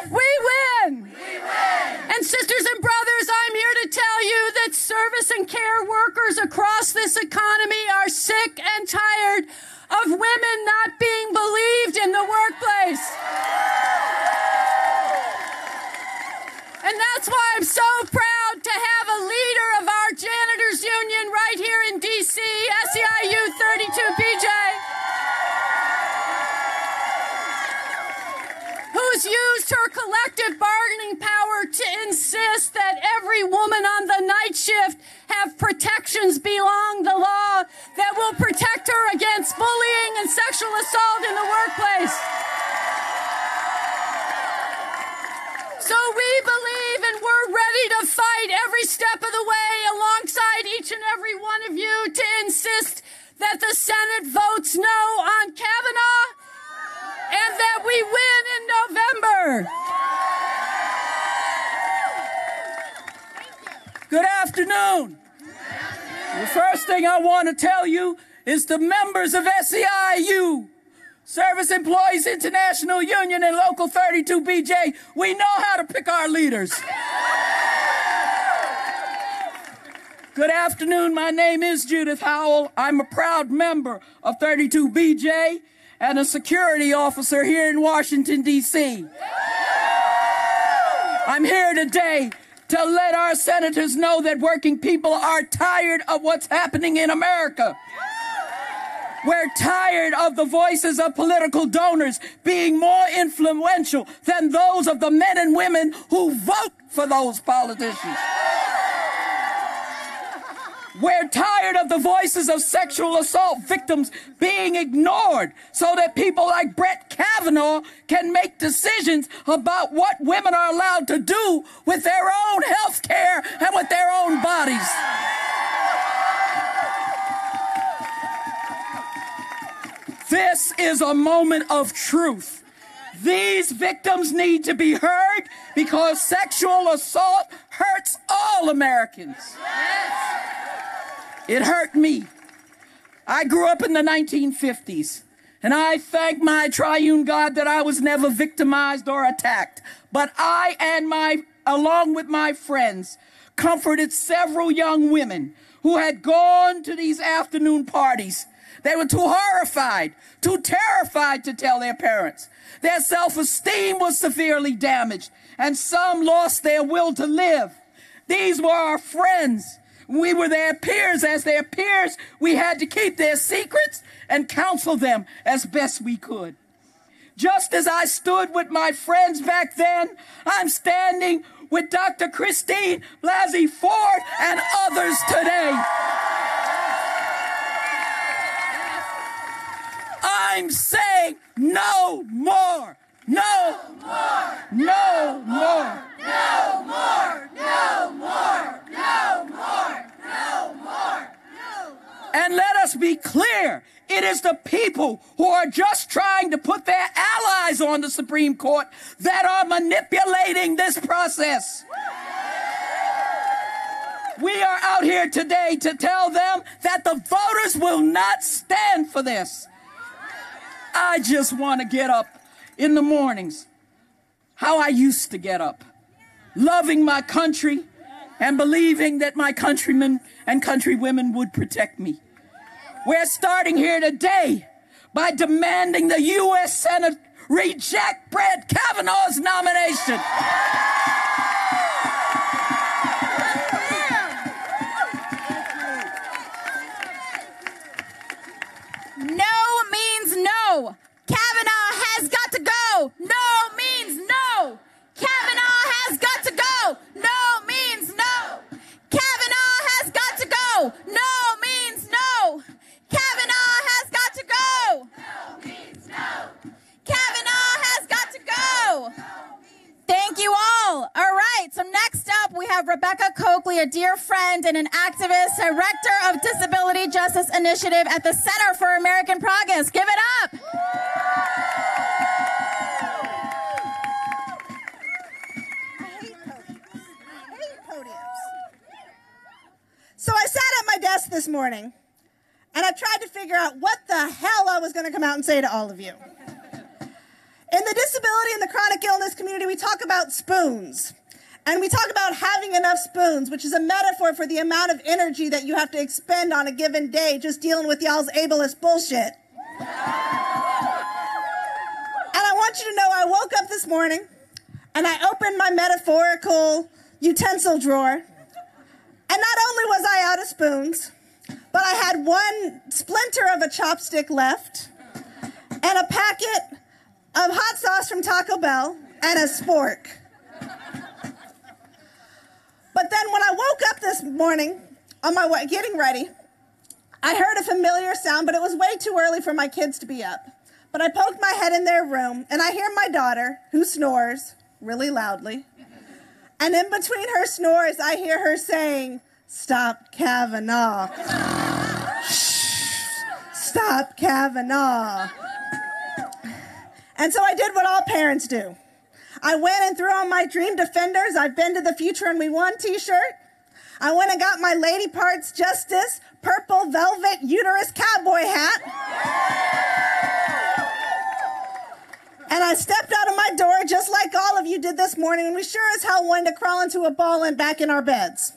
we win. And sisters and brothers, I'm here to tell you that service and care workers across this economy are sick and tired of women not being believed in the workplace. And that's why I'm so proud to have a leader of our janitors union right here in D.C., SEIU 32BJ, who's used her collective bargaining power to insist that every woman on the night shift have protections beyond the law that will protect her against bullying and sexual assault in the workplace. So we believe and we're ready to fight every step of the way alongside each and every one of you to insist that the Senate votes no on Kavanaugh and that we win in November. Good afternoon. The first thing I want to tell you is the members of SEIU, Service Employees International Union and Local 32BJ, we know how to pick our leaders. Good afternoon, my name is Judith Howell. I'm a proud member of 32BJ and a security officer here in Washington, D.C. I'm here today to let our senators know that working people are tired of what's happening in America. We're tired of the voices of political donors being more influential than those of the men and women who vote for those politicians. We're tired of the voices of sexual assault victims being ignored so that people like Brett Kavanaugh can make decisions about what women are allowed to do with their own health care and with their own bodies. This is a moment of truth. These victims need to be heard because sexual assault hurts all Americans. It hurt me. I grew up in the 1950s, and I thank my triune God that I was never victimized or attacked. But I and along with my friends, comforted several young women who had gone to these afternoon parties. They were too horrified, too terrified to tell their parents. Their self-esteem was severely damaged, and some lost their will to live. These were our friends. We were their peers. As their peers, we had to keep their secrets and counsel them as best we could. Just as I stood with my friends back then, I'm standing with Dr. Christine Blasey Ford and others today. I'm saying no more, no more, no more, no more, no more, no more, no more. And let us be clear, it is the people who are just trying to put their allies on the Supreme Court that are manipulating this process. We are out here today to tell them that the voters will not stand for this. I just want to get up in the mornings how I used to get up, loving my country and believing that my countrymen and countrywomen would protect me. We're starting here today by demanding the U.S. Senate reject Brett Kavanaugh's nomination. Buckley, a dear friend and an activist, director of Disability Justice Initiative at the Center for American Progress. Give it up. So I sat at my desk this morning, and I tried to figure out what the hell I was going to come out and say to all of you. In the disability and the chronic illness community, we talk about spoons. And we talk about having enough spoons, which is a metaphor for the amount of energy that you have to expend on a given day just dealing with y'all's ableist bullshit. And I want you to know I woke up this morning, and I opened my metaphorical utensil drawer. And not only was I out of spoons, but I had one splinter of a chopstick left, and a packet of hot sauce from Taco Bell, and a spork. But then when I woke up this morning, on my way, getting ready, I heard a familiar sound, but it was way too early for my kids to be up. But I poked my head in their room, and I hear my daughter, who snores really loudly. And in between her snores, I hear her saying, "Stop Kavanaugh." Stop Kavanaugh. And so I did what all parents do. I went and threw on my Dream Defenders, I've Been to the Future and We Won t-shirt. I went and got my Lady Parts Justice purple velvet uterus cowboy hat. And I stepped out of my door just like all of you did this morning, and we sure as hell wanted to crawl into a ball and back in our beds.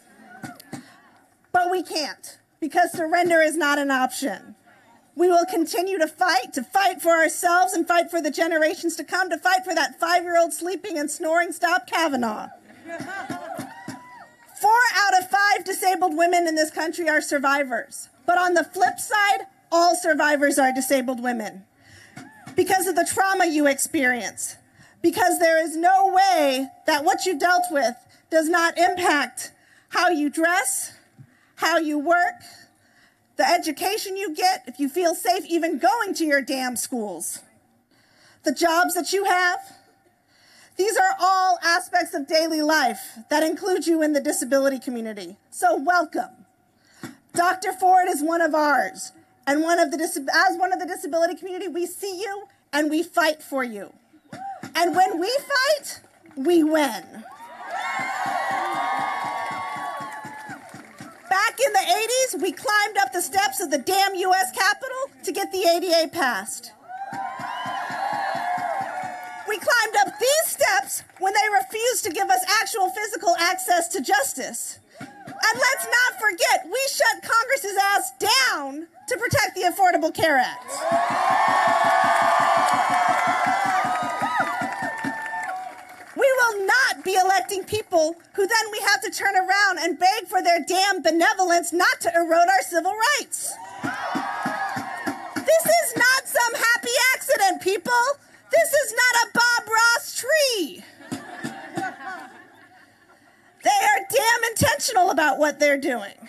But we can't, because surrender is not an option. We will continue to fight for ourselves and fight for the generations to come, to fight for that 5-year-old sleeping and snoring Stop Kavanaugh. 4 out of 5 disabled women in this country are survivors. But on the flip side, all survivors are disabled women. Because of the trauma you experience. Because there is no way that what you dealt with does not impact how you dress, how you work, the education you get, if you feel safe even going to your damn schools, the jobs that you have. These are all aspects of daily life that include you in the disability community. So welcome. Dr. Ford is one of ours. And as one of the disability community, we see you and we fight for you. And when we fight, we win. Back in the 80s, we climbed up the steps of the damn U.S. Capitol to get the ADA passed. We climbed up these steps when they refused to give us actual physical access to justice. And let's not forget, we shut Congress's ass down to protect the Affordable Care Act. We will not be electing people who then we have to turn around and beg for their damn benevolence not to erode our civil rights. This is not some happy accident, people. This is not a Bob Ross tree. They are damn intentional about what they're doing.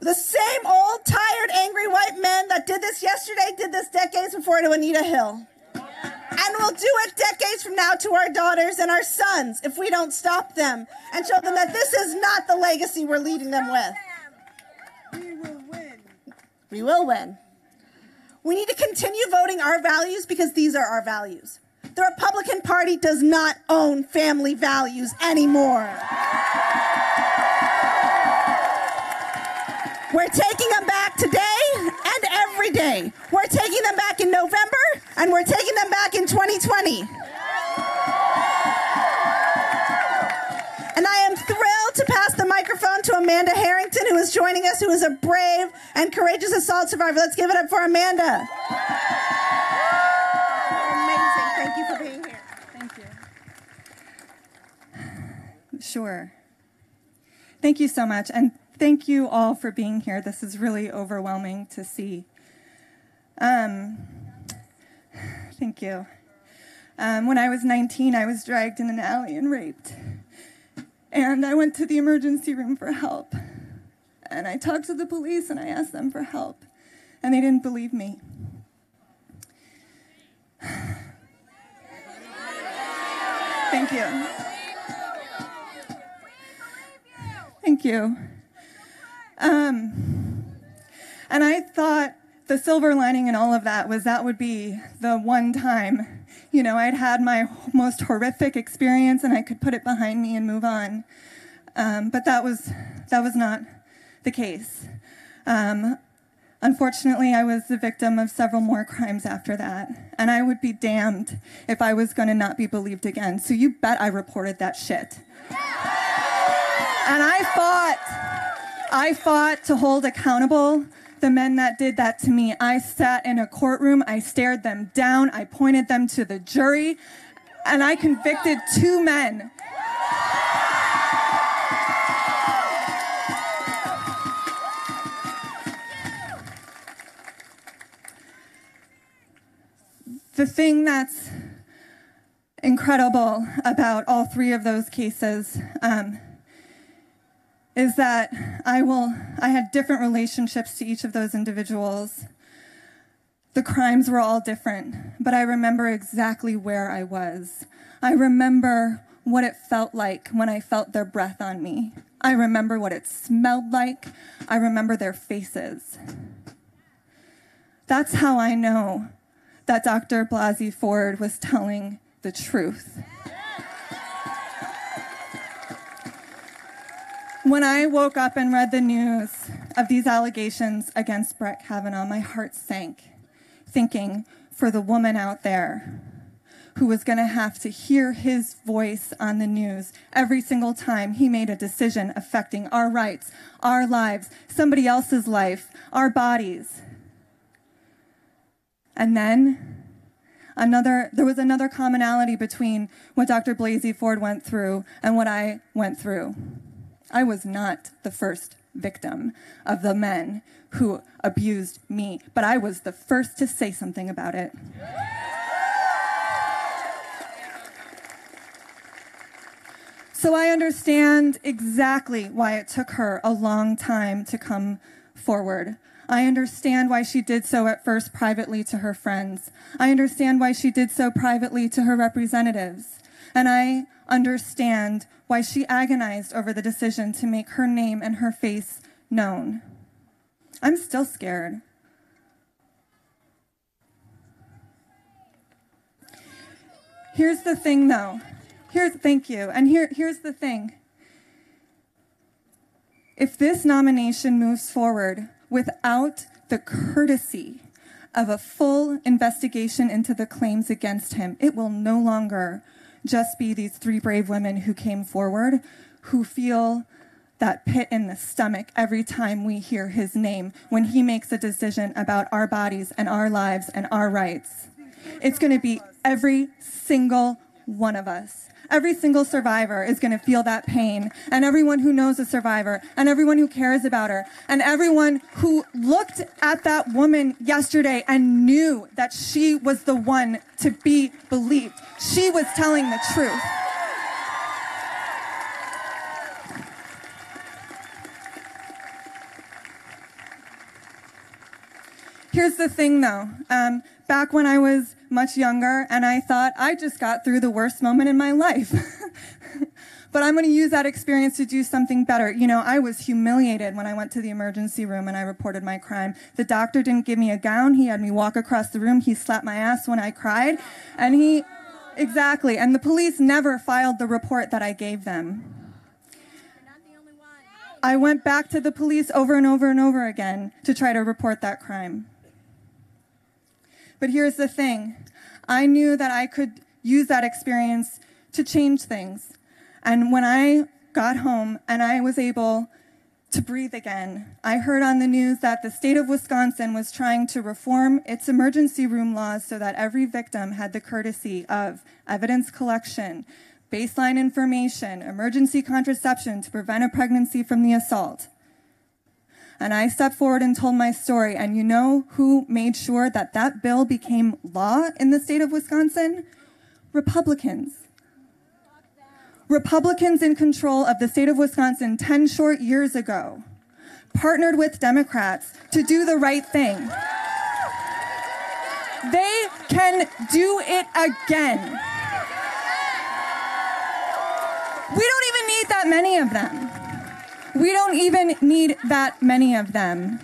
The same old, tired, angry white men that did this yesterday did this decades before to Anita Hill. And we'll do it decades from now to our daughters and our sons if we don't stop them and show them that this is not the legacy we're leading them with. We will win. We will win. We need to continue voting our values because these are our values. The Republican Party does not own family values anymore. We're taking them back today and every day. We're taking them back in November, and we're taking them back in 2020. And I am thrilled to pass the microphone to Amanda Harrington, who is joining us, who is a brave and courageous assault survivor. Let's give it up for Amanda. Amazing. Thank you for being here. Thank you. Sure. Thank you so much. And thank you all for being here. This is really overwhelming to see. Thank you. When I was 19, I was dragged in an alley and raped. And I went to the emergency room for help. And I talked to the police and I asked them for help. And they didn't believe me. Thank you. you. And I thought the silver lining in all of that was that would be the one time, you know, I'd had my most horrific experience and I could put it behind me and move on. But that was not the case. Unfortunately, I was the victim of several more crimes after that, and I would be damned if I was going to not be believed again. So you bet I reported that shit. And I fought to hold accountable the men that did that to me. I sat in a courtroom, I stared them down, I pointed them to the jury, and I convicted 2 men. The thing that's incredible about all 3 of those cases is that I had different relationships to each of those individuals. The crimes were all different, but I remember exactly where I was. I remember what it felt like when I felt their breath on me. I remember what it smelled like. I remember their faces. That's how I know that Dr. Blasey Ford was telling the truth. When I woke up and read the news of these allegations against Brett Kavanaugh, my heart sank, thinking for the woman out there who was going to have to hear his voice on the news every single time he made a decision affecting our rights, our lives, somebody else's life, our bodies. And then there was another commonality between what Dr. Blasey Ford went through and what I went through. I was not the first victim of the men who abused me, but I was the first to say something about it. So I understand exactly why it took her a long time to come forward. I understand why she did so at first privately to her friends. I understand why she did so privately to her representatives. And I understand why she agonized over the decision to make her name and her face known. I'm still scared. Here's the thing, though. Thank you. And here's the thing. If this nomination moves forward without the courtesy of a full investigation into the claims against him, it will no longer just be these 3 brave women who came forward, who feel that pit in the stomach every time we hear his name when he makes a decision about our bodies and our lives and our rights. It's going to be every single one of us. Every single survivor is going to feel that pain, and everyone who knows a survivor, and everyone who cares about her, and everyone who looked at that woman yesterday and knew that she was the one to be believed. She was telling the truth. Here's the thing, though. Back when I was much younger and I thought I just got through the worst moment in my life. But I'm going to use that experience to do something better. You know, I was humiliated when I went to the emergency room and I reported my crime. The doctor didn't give me a gown. He had me walk across the room. He slapped my ass when I cried. And exactly. And the police never filed the report that I gave them. I went back to the police over and over and over again to try to report that crime. But here's the thing. I knew that I could use that experience to change things. And when I got home and I was able to breathe again, I heard on the news that the state of Wisconsin was trying to reform its emergency room laws so that every victim had the courtesy of evidence collection, baseline information, emergency contraception to prevent a pregnancy from the assault. And I stepped forward and told my story. And you know who made sure that that bill became law in the state of Wisconsin? Republicans. Republicans in control of the state of Wisconsin 10 short years ago partnered with Democrats to do the right thing. They can do it again. We don't even need that many of them. We don't even need that many of them.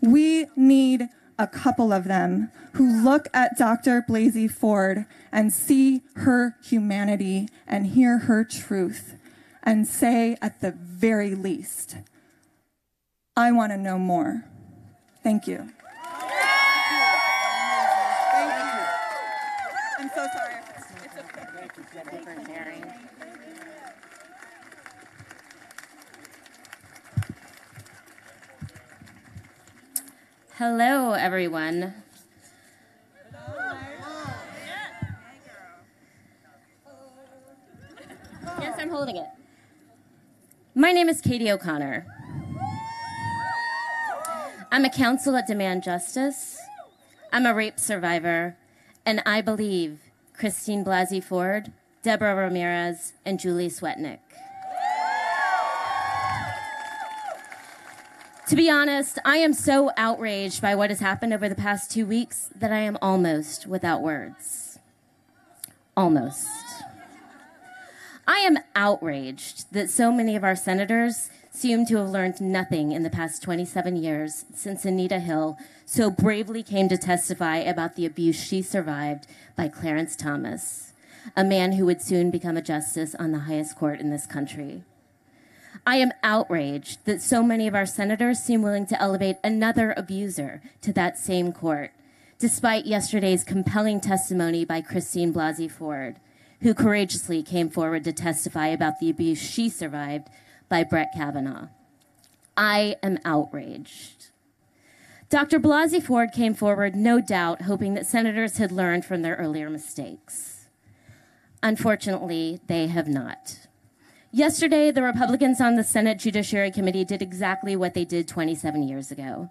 We need a couple of them who look at Dr. Blasey Ford and see her humanity and hear her truth and say, at the very least, I want to know more. Thank you. Thank you. I'm so sorry. It's okay. Thank you for sharing. Hello, everyone. Yes, I'm holding it. My name is Katie O'Connor. I'm a counsel at Demand Justice. I'm a rape survivor, and I believe Christine Blasey Ford, Deborah Ramirez, and Julie Swetnick. To be honest, I am so outraged by what has happened over the past 2 weeks that I am almost without words. Almost. I am outraged that so many of our senators seem to have learned nothing in the past 27 years since Anita Hill so bravely came to testify about the abuse she survived by Clarence Thomas, a man who would soon become a justice on the highest court in this country. I am outraged that so many of our senators seem willing to elevate another abuser to that same court, despite yesterday's compelling testimony by Christine Blasey Ford, who courageously came forward to testify about the abuse she survived by Brett Kavanaugh. I am outraged. Dr. Blasey Ford came forward, no doubt, hoping that senators had learned from their earlier mistakes. Unfortunately, they have not. Yesterday, the Republicans on the Senate Judiciary Committee did exactly what they did 27 years ago.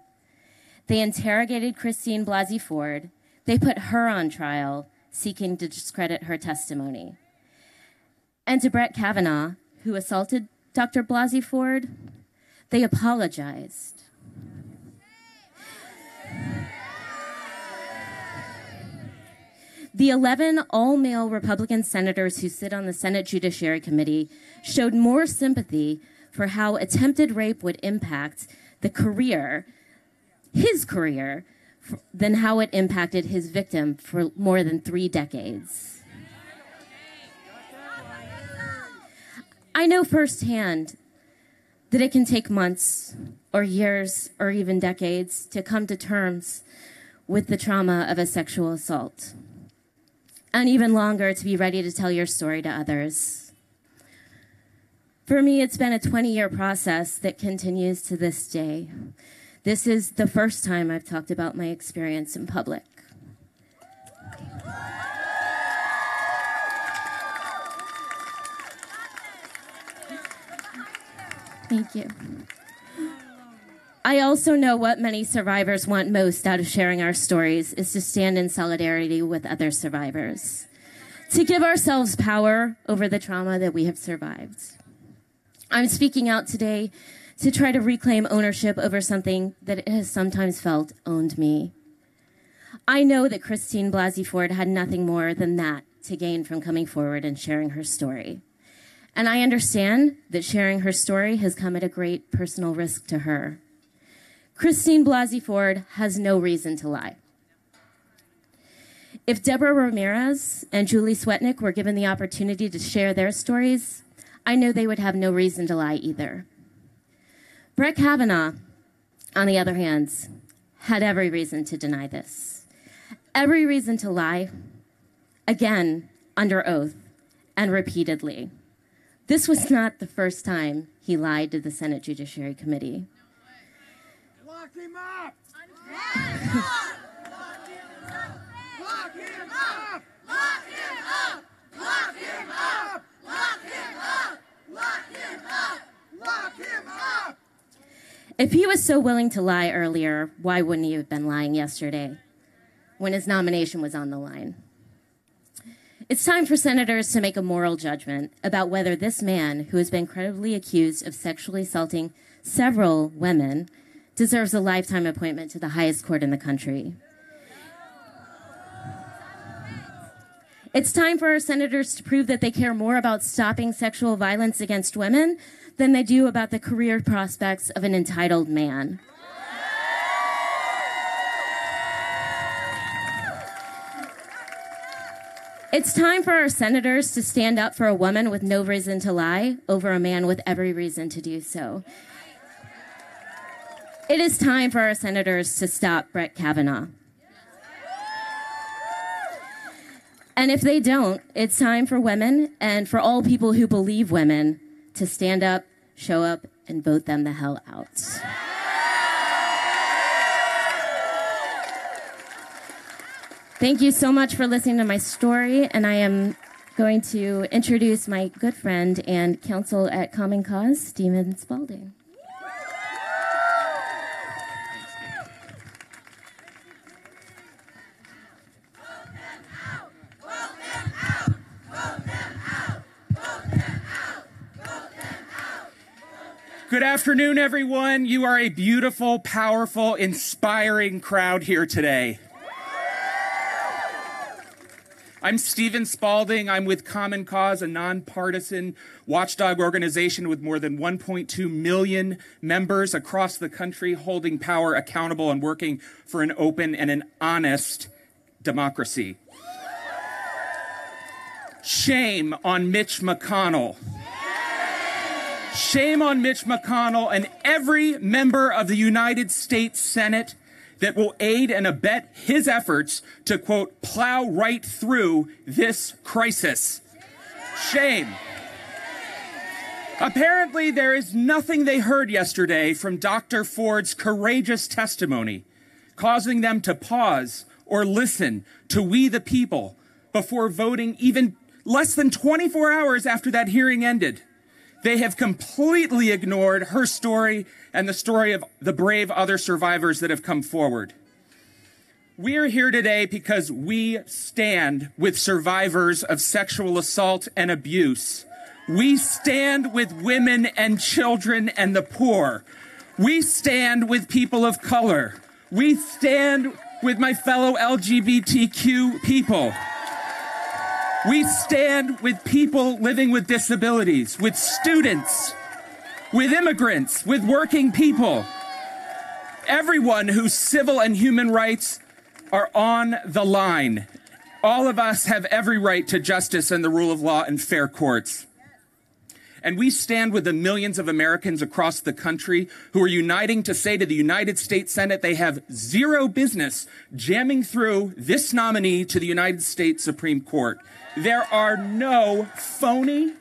They interrogated Christine Blasey Ford. They put her on trial, seeking to discredit her testimony. And to Brett Kavanaugh, who assaulted Dr. Blasey Ford, they apologized. The 11 all-male Republican senators who sit on the Senate Judiciary Committee showed more sympathy for how attempted rape would impact his career, than how it impacted his victim for more than 3 decades. I know firsthand that it can take months or years or even decades to come to terms with the trauma of a sexual assault, and even longer to be ready to tell your story to others. For me, it's been a 20-year process that continues to this day. This is the first time I've talked about my experience in public. Thank you. I also know what many survivors want most out of sharing our stories is to stand in solidarity with other survivors, to give ourselves power over the trauma that we have survived. I'm speaking out today to try to reclaim ownership over something that it has sometimes felt owned me. I know that Christine Blasey Ford had nothing more than that to gain from coming forward and sharing her story. And I understand that sharing her story has come at a great personal risk to her. Christine Blasey Ford has no reason to lie. If Deborah Ramirez and Julie Swetnick were given the opportunity to share their stories, I know they would have no reason to lie either. Brett Kavanaugh, on the other hand, had every reason to deny this. Every reason to lie, again, under oath, and repeatedly. This was not the first time he lied to the Senate Judiciary Committee. Lock him up! Lock him up! Lock him up! Lock him up! Lock him up! Lock him up! Lock him up! If he was so willing to lie earlier, why wouldn't he have been lying yesterday when his nomination was on the line? It's time for senators to make a moral judgment about whether this man, who has been credibly accused of sexually assaulting several women, deserves a lifetime appointment to the highest court in the country. It's time for our senators to prove that they care more about stopping sexual violence against women than they do about the career prospects of an entitled man. It's time for our senators to stand up for a woman with no reason to lie over a man with every reason to do so. It is time for our senators to stop Brett Kavanaugh. And if they don't, it's time for women and for all people who believe women to stand up, show up, and vote them the hell out. Thank you so much for listening to my story, and I am going to introduce my good friend and counsel at Common Cause, Stephen Spalding. Good afternoon, everyone. You are a beautiful, powerful, inspiring crowd here today. I'm Stephen Spalding. I'm with Common Cause, a nonpartisan watchdog organization with more than 1.2 million members across the country, holding power accountable and working for an open and an honest democracy. Shame on Mitch McConnell. Shame on Mitch McConnell and every member of the United States Senate that will aid and abet his efforts to, quote, plow right through this crisis. Shame. Apparently, there is nothing they heard yesterday from Dr. Ford's courageous testimony, causing them to pause or listen to we the people before voting even less than 24 hours after that hearing ended. They have completely ignored her story and the story of the brave other survivors that have come forward. We are here today because we stand with survivors of sexual assault and abuse. We stand with women and children and the poor. We stand with people of color. We stand with my fellow LGBTQ people. We stand with people living with disabilities, with students, with immigrants, with working people. Everyone whose civil and human rights are on the line. All of us have every right to justice and the rule of law and fair courts. And we stand with the millions of Americans across the country who are uniting to say to the United States Senate they have zero business jamming through this nominee to the United States Supreme Court. There are no phony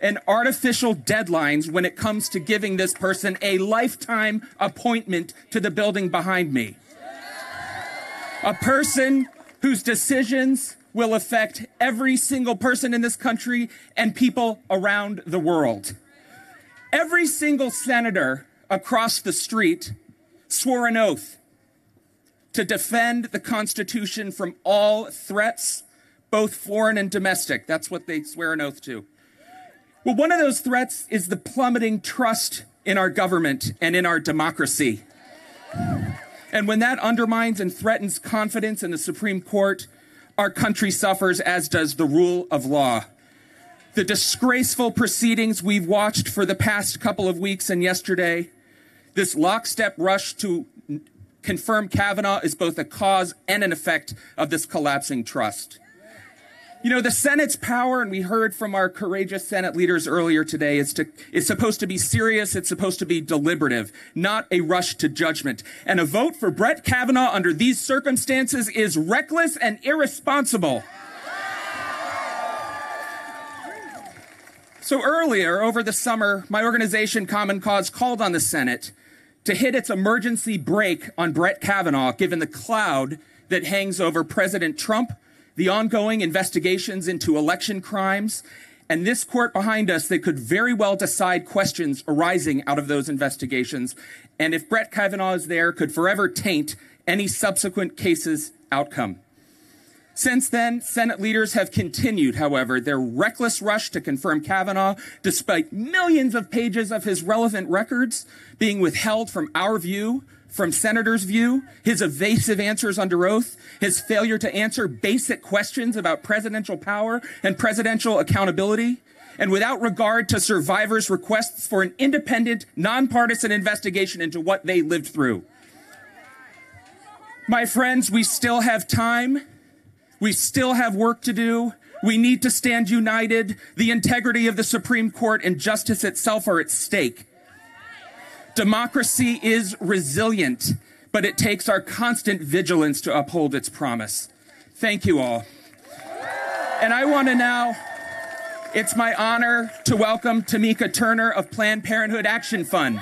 and artificial deadlines when it comes to giving this person a lifetime appointment to the building behind me. A person whose decisions will affect every single person in this country and people around the world. Every single senator across the street swore an oath to defend the Constitution from all threats, both foreign and domestic. That's what they swear an oath to. Well, one of those threats is the plummeting trust in our government and in our democracy. And when that undermines and threatens confidence in the Supreme Court, our country suffers, as does the rule of law. The disgraceful proceedings we've watched for the past couple of weeks and yesterday, this lockstep rush to confirm Kavanaugh is both a cause and an effect of this collapsing trust. You know, the Senate's power, and we heard from our courageous Senate leaders earlier today, is supposed to be serious, it's supposed to be deliberative, not a rush to judgment. And a vote for Brett Kavanaugh under these circumstances is reckless and irresponsible. So earlier, over the summer, my organization, Common Cause, called on the Senate to hit its emergency brake on Brett Kavanaugh, given the cloud that hangs over President Trump, the ongoing investigations into election crimes, and this court behind us that could very well decide questions arising out of those investigations, and if Brett Kavanaugh is there, could forever taint any subsequent case's outcome. Since then, Senate leaders have continued, however, their reckless rush to confirm Kavanaugh, despite millions of pages of his relevant records being withheld from our view From Senator's view, his evasive answers under oath, his failure to answer basic questions about presidential power and presidential accountability, and without regard to survivors' requests for an independent, nonpartisan investigation into what they lived through. My friends, we still have time. We still have work to do. We need to stand united. The integrity of the Supreme Court and justice itself are at stake. Democracy is resilient, but it takes our constant vigilance to uphold its promise. Thank you all. And I want to now, it's my honor to welcome Tamika Turner of Planned Parenthood Action Fund.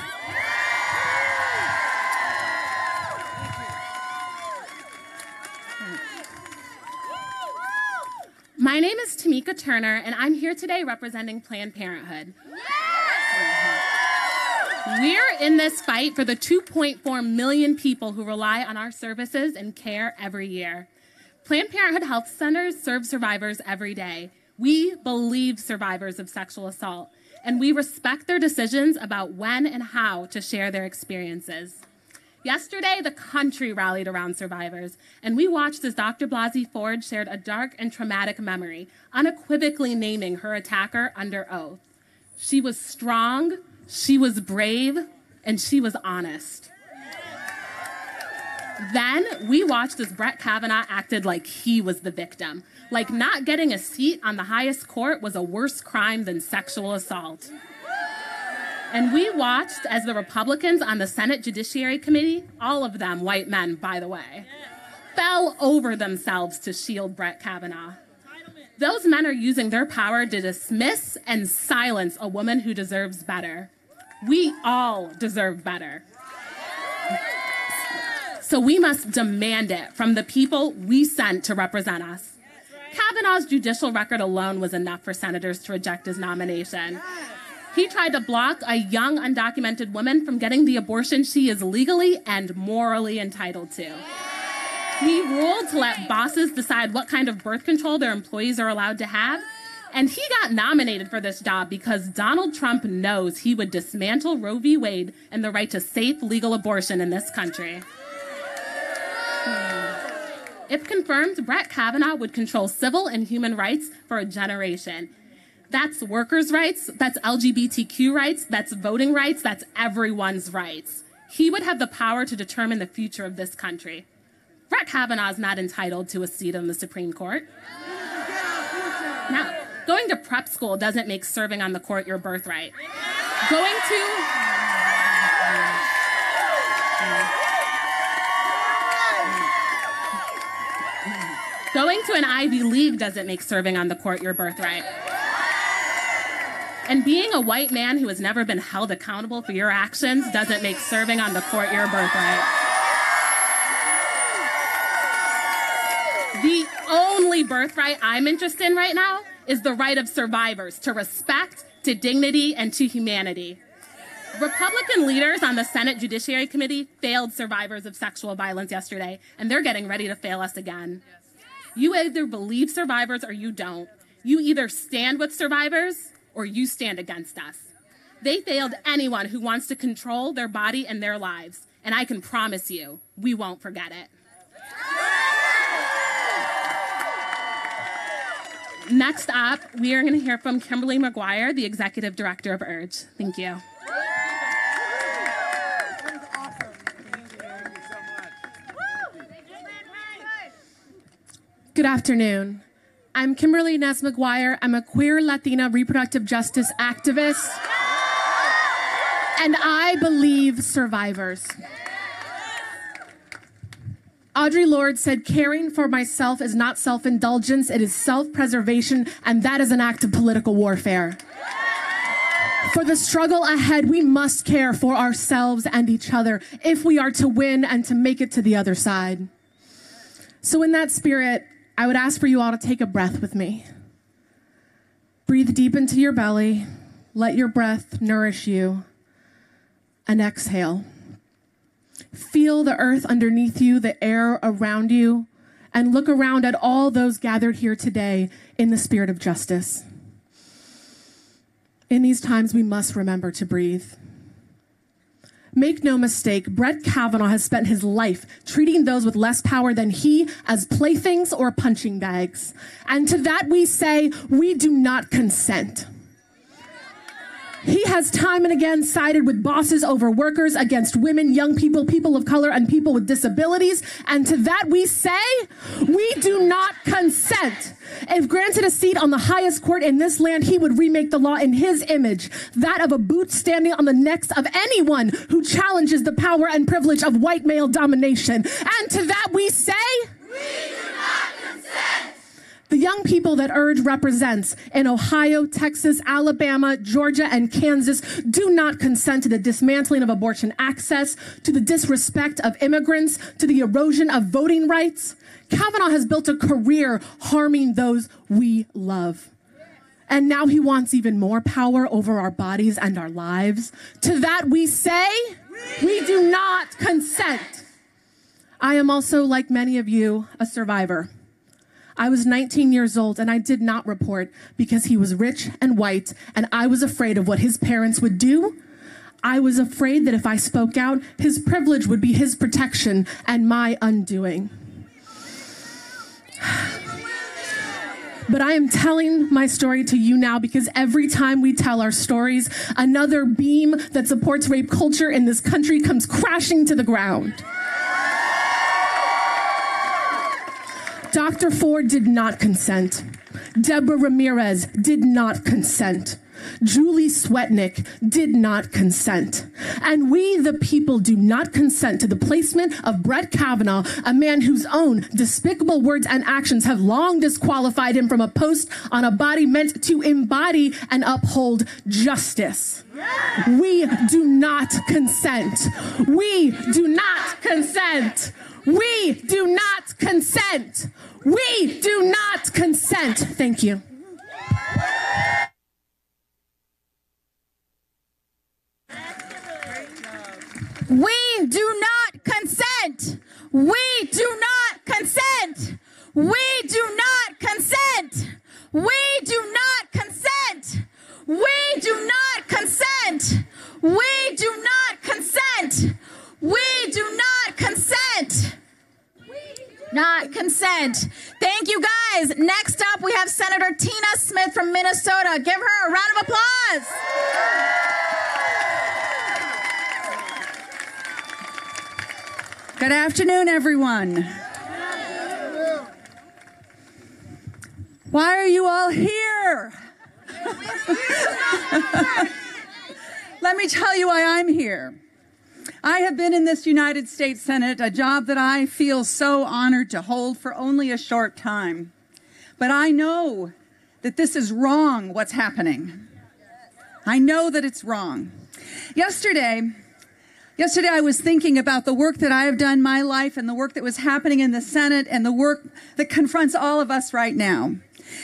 My name is Tamika Turner, and I'm here today representing Planned Parenthood. We're in this fight for the 2.4 million people who rely on our services and care every year. Planned Parenthood Health Centers serve survivors every day. We believe survivors of sexual assault, and we respect their decisions about when and how to share their experiences. Yesterday, the country rallied around survivors, and we watched as Dr. Blasey Ford shared a dark and traumatic memory, unequivocally naming her attacker under oath. She was strong, she was brave, and she was honest. Then we watched as Brett Kavanaugh acted like he was the victim, like not getting a seat on the highest court was a worse crime than sexual assault. And we watched as the Republicans on the Senate Judiciary Committee, all of them white men, by the way, fell over themselves to shield Brett Kavanaugh. Those men are using their power to dismiss and silence a woman who deserves better. We all deserve better. So we must demand it from the people we sent to represent us. Kavanaugh's judicial record alone was enough for senators to reject his nomination. He tried to block a young, undocumented woman from getting the abortion she is legally and morally entitled to. He ruled to let bosses decide what kind of birth control their employees are allowed to have. And he got nominated for this job because Donald Trump knows he would dismantle Roe v. Wade and the right to safe, legal abortion in this country. If confirmed, Brett Kavanaugh would control civil and human rights for a generation. That's workers' rights, that's LGBTQ rights, that's voting rights, that's everyone's rights. He would have the power to determine the future of this country. Brett Kavanaugh is not entitled to a seat on the Supreme Court. Now, going to prep school doesn't make serving on the court your birthright. Going to an Ivy League doesn't make serving on the court your birthright. And being a white man who has never been held accountable for your actions doesn't make serving on the court your birthright. The only birthright I'm interested in right now is the right of survivors to respect, to dignity, and to humanity. Republican leaders on the Senate Judiciary Committee failed survivors of sexual violence yesterday, and they're getting ready to fail us again. You either believe survivors or you don't. You either stand with survivors or you stand against us. They failed anyone who wants to control their body and their lives, and I can promise you, we won't forget it. Next up, we are going to hear from Kimberly McGuire, the Executive Director of URGE. Thank you. Good afternoon. I'm Kimberly Nez McGuire. I'm a queer Latina reproductive justice activist, and I believe survivors. Audre Lorde said, "Caring for myself is not self-indulgence, it is self-preservation, and that is an act of political warfare." For the struggle ahead, we must care for ourselves and each other if we are to win and to make it to the other side. So in that spirit, I would ask for you all to take a breath with me. Breathe deep into your belly, let your breath nourish you, and exhale. Feel the earth underneath you, the air around you, and look around at all those gathered here today in the spirit of justice. In these times, we must remember to breathe. Make no mistake, Brett Kavanaugh has spent his life treating those with less power than he as playthings or punching bags. And to that we say, we do not consent. He has time and again sided with bosses over workers, against women, young people, people of color, and people with disabilities. And to that we say, we do not consent. If granted a seat on the highest court in this land, he would remake the law in his image, that of a boot standing on the necks of anyone who challenges the power and privilege of white male domination. And to that we say, we do not consent. The young people that URGE represents in Ohio, Texas, Alabama, Georgia, and Kansas do not consent to the dismantling of abortion access, to the disrespect of immigrants, to the erosion of voting rights. Kavanaugh has built a career harming those we love. And now he wants even more power over our bodies and our lives. To that we say, we do not consent. I am also, like many of you, a survivor. I was 19 years old and I did not report because he was rich and white and I was afraid of what his parents would do. I was afraid that if I spoke out, his privilege would be his protection and my undoing. But I am telling my story to you now because every time we tell our stories, another beam that supports rape culture in this country comes crashing to the ground. Dr. Ford did not consent. Deborah Ramirez did not consent. Julie Swetnick did not consent. And we, the people, do not consent to the placement of Brett Kavanaugh, a man whose own despicable words and actions have long disqualified him from a post on a body meant to embody and uphold justice. We do not consent. We do not consent. We do not consent. We do not consent. Thank you. We do not consent. We do not consent. We do not consent. We do not consent. We do not consent. We do not consent. We do not consent. Not consent. Thank you, guys. Next up, we have Senator Tina Smith from Minnesota. Give her a round of applause. Good afternoon, everyone. Why are you all here? Let me tell you why I'm here. I have been in this United States Senate, a job that I feel so honored to hold for only a short time. But I know that this is wrong, what's happening. I know that it's wrong. Yesterday I was thinking about the work that I have done in my life and the work that was happening in the Senate and the work that confronts all of us right now.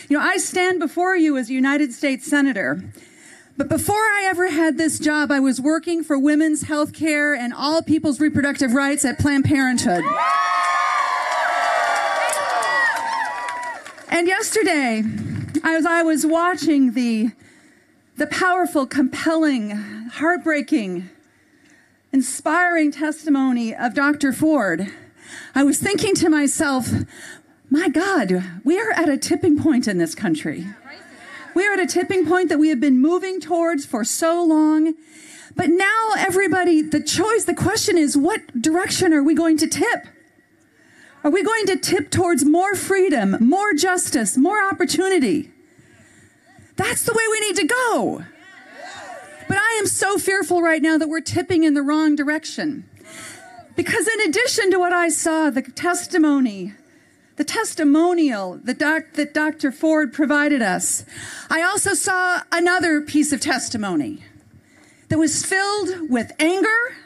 You know, I stand before you as a United States Senator. But before I ever had this job, I was working for women's health care and all people's reproductive rights at Planned Parenthood. And yesterday, as I was watching the powerful, compelling, heartbreaking, inspiring testimony of Dr. Ford, I was thinking to myself, my God, we are at a tipping point in this country. We are at a tipping point that we have been moving towards for so long. But now everybody, the question is, what direction are we going to tip? Are we going to tip towards more freedom, more justice, more opportunity? That's the way we need to go. But I am so fearful right now that we're tipping in the wrong direction. Because in addition to what I saw, the testimonial that Dr. Ford provided us, I also saw another piece of testimony that was filled with anger.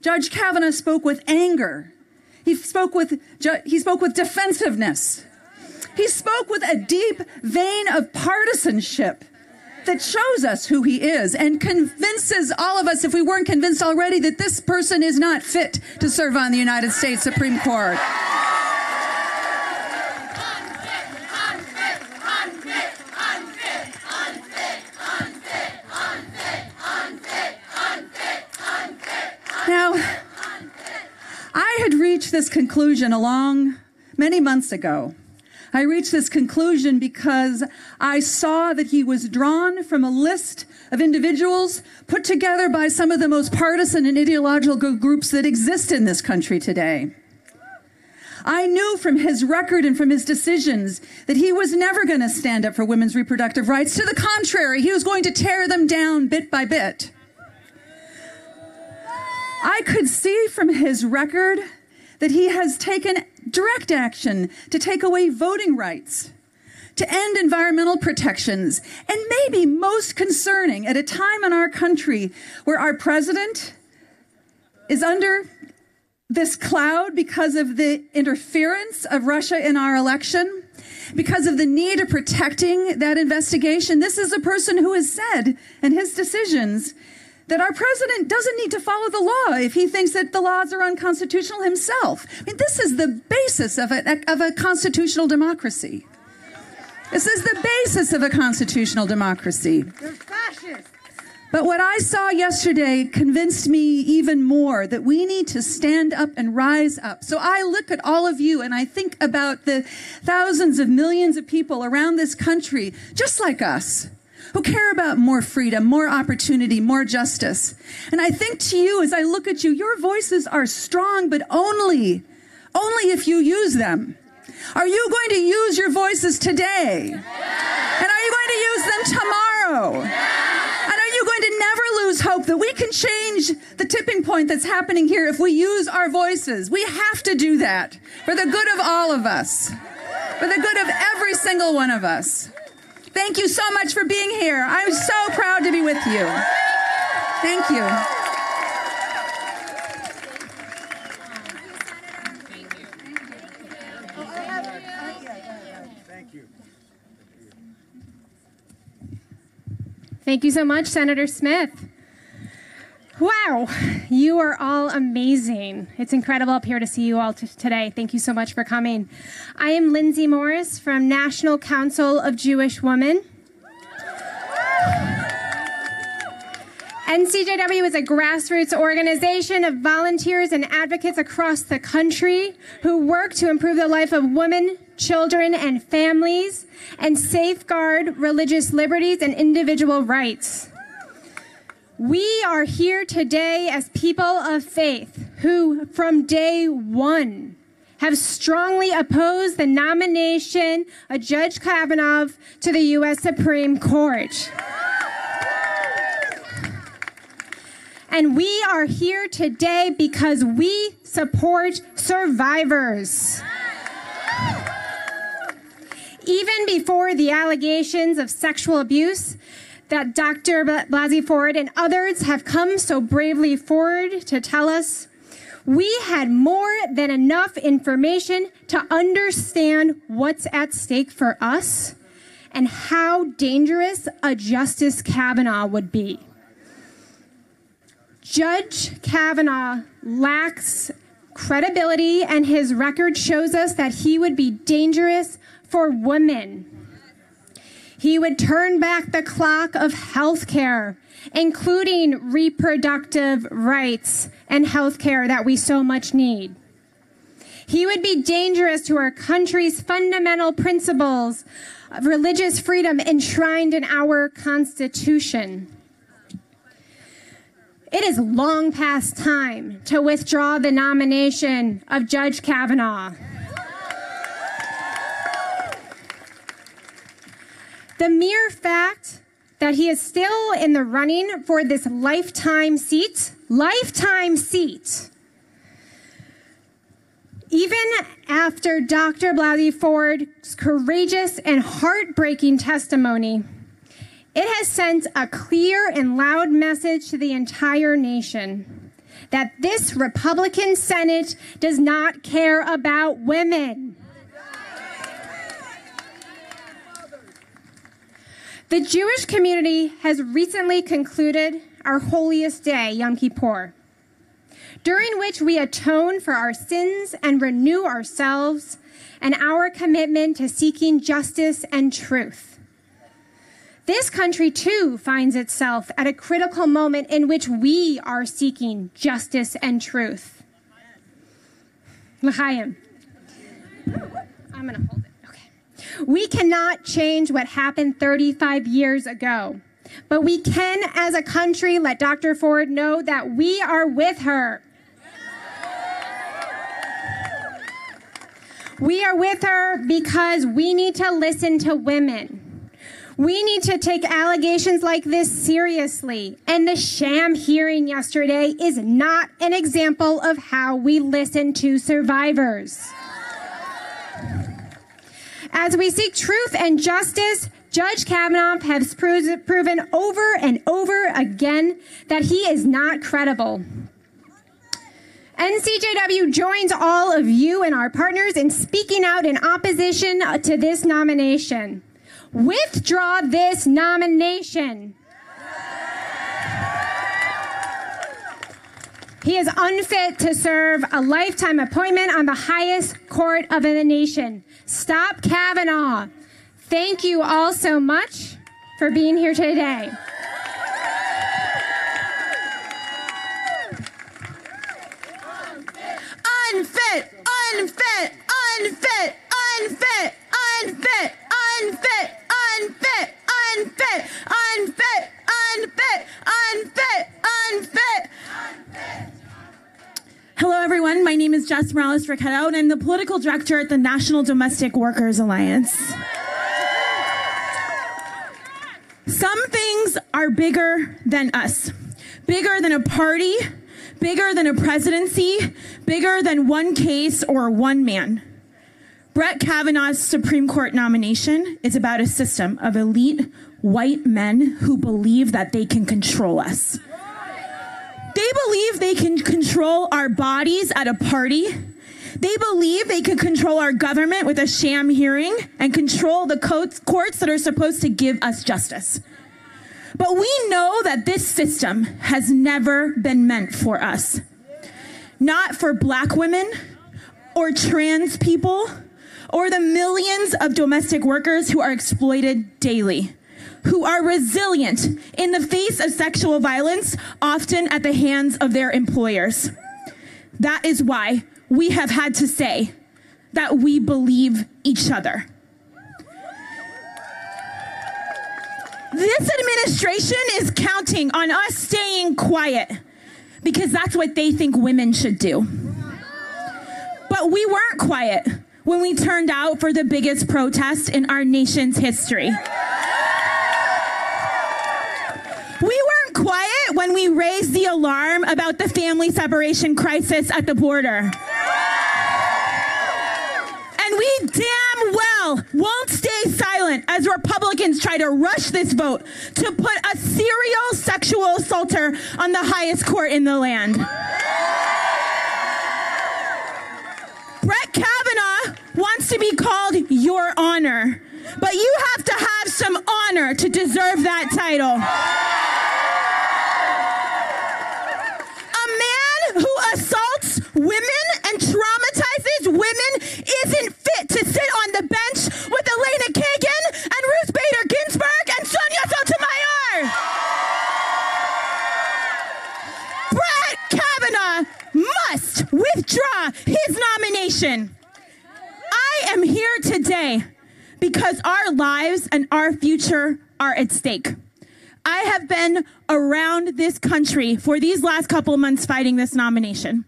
Judge Kavanaugh spoke with anger. He spoke with defensiveness. He spoke with a deep vein of partisanship that shows us who he is and convinces all of us, if we weren't convinced already, that this person is not fit to serve on the United States Supreme Court. this conclusion many months ago. I reached this conclusion because I saw that he was drawn from a list of individuals put together by some of the most partisan and ideological groups that exist in this country today. I knew from his record and from his decisions that he was never going to stand up for women's reproductive rights. To the contrary, he was going to tear them down bit by bit. I could see from his record that he has taken direct action to take away voting rights, to end environmental protections, and maybe most concerning at a time in our country where our president is under this cloud because of the interference of Russia in our election, because of the need of protecting that investigation. This is a person who has said in his decisions that our president doesn't need to follow the law if he thinks that the laws are unconstitutional himself. I mean, this is the basis of a constitutional democracy. This is the basis of a constitutional democracy. They're fascists. But what I saw yesterday convinced me even more that we need to stand up and rise up. So I look at all of you and I think about the thousands of millions of people around this country, just like us, who care about more freedom, more opportunity, more justice. And I think to you, as I look at you, your voices are strong, but only if you use them. Are you going to use your voices today? And are you going to use them tomorrow? And are you going to never lose hope that we can change the tipping point that's happening here if we use our voices? We have to do that for the good of all of us, for the good of every single one of us. Thank you so much for being here. I'm so proud to be with you. Thank you. Thank you so much, Senator Smith. Wow, you are all amazing. It's incredible up here to see you all today. Thank you so much for coming. I am Lindsay Morris from National Council of Jewish Women. NCJW is a grassroots organization of volunteers and advocates across the country who work to improve the life of women, children, and families, and safeguard religious liberties and individual rights. We are here today as people of faith who, from day one, have strongly opposed the nomination of Judge Kavanaugh to the U.S. Supreme Court. And we are here today because we support survivors. Even before the allegations of sexual abuse that Dr. Blasey Ford and others have come so bravely forward to tell us, we had more than enough information to understand what's at stake for us and how dangerous a Justice Kavanaugh would be. Judge Kavanaugh lacks credibility, and his record shows us that he would be dangerous for women. He would turn back the clock of health care, including reproductive rights and health care that we so much need. He would be dangerous to our country's fundamental principles of religious freedom enshrined in our Constitution. It is long past time to withdraw the nomination of Judge Kavanaugh. The mere fact that he is still in the running for this lifetime seat, even after Dr. Blasey Ford's courageous and heartbreaking testimony, it has sent a clear and loud message to the entire nation that this Republican Senate does not care about women. The Jewish community has recently concluded our holiest day, Yom Kippur, during which we atone for our sins and renew ourselves and our commitment to seeking justice and truth. This country, too, finds itself at a critical moment in which we are seeking justice and truth. L'chaim. I'm going to hold it. Okay. We cannot change what happened 35 years ago, but we can, as a country, let Dr. Ford know that we are with her. We are with her because we need to listen to women. We need to take allegations like this seriously. And the sham hearing yesterday is not an example of how we listen to survivors. As we seek truth and justice, Judge Kavanaugh has proven over and over again that he is not credible. NCJW joins all of you and our partners in speaking out in opposition to this nomination. Withdraw this nomination. He is unfit to serve a lifetime appointment on the highest court of the nation. Stop Kavanaugh. Thank you all so much for being here today. Unfit, unfit, unfit, unfit, unfit, unfit, unfit, unfit, unfit, unfit, unfit, unfit. Hello, everyone. My name is Jess Morales-Ricchetto, and I'm the political director at the National Domestic Workers Alliance. Some things are bigger than us, bigger than a party, bigger than a presidency, bigger than one case or one man. Brett Kavanaugh's Supreme Court nomination is about a system of elite white men who believe that they can control us. They believe they can control our bodies at a party. They believe they can control our government with a sham hearing and control the courts that are supposed to give us justice. But we know that this system has never been meant for us. Not for black women or trans people or the millions of domestic workers who are exploited daily, who are resilient in the face of sexual violence, often at the hands of their employers. That is why we have had to say that we believe each other. This administration is counting on us staying quiet because that's what they think women should do. But we weren't quiet when we turned out for the biggest protest in our nation's history. We weren't quiet when we raised the alarm about the family separation crisis at the border. And we damn well won't stay silent as Republicans try to rush this vote to put a serial sexual assaulter on the highest court in the land. Brett Kavanaugh wants to be called Your Honor, but you have to have some honor to deserve that title. A man who assaults women and traumatizes women isn't fit to sit on the bench with Elena Kagan and Ruth Bader Ginsburg and Sonia Sotomayor. Brett Kavanaugh must withdraw his nomination. I am here today because our lives and our future are at stake. I have been around this country for these last couple of months fighting this nomination.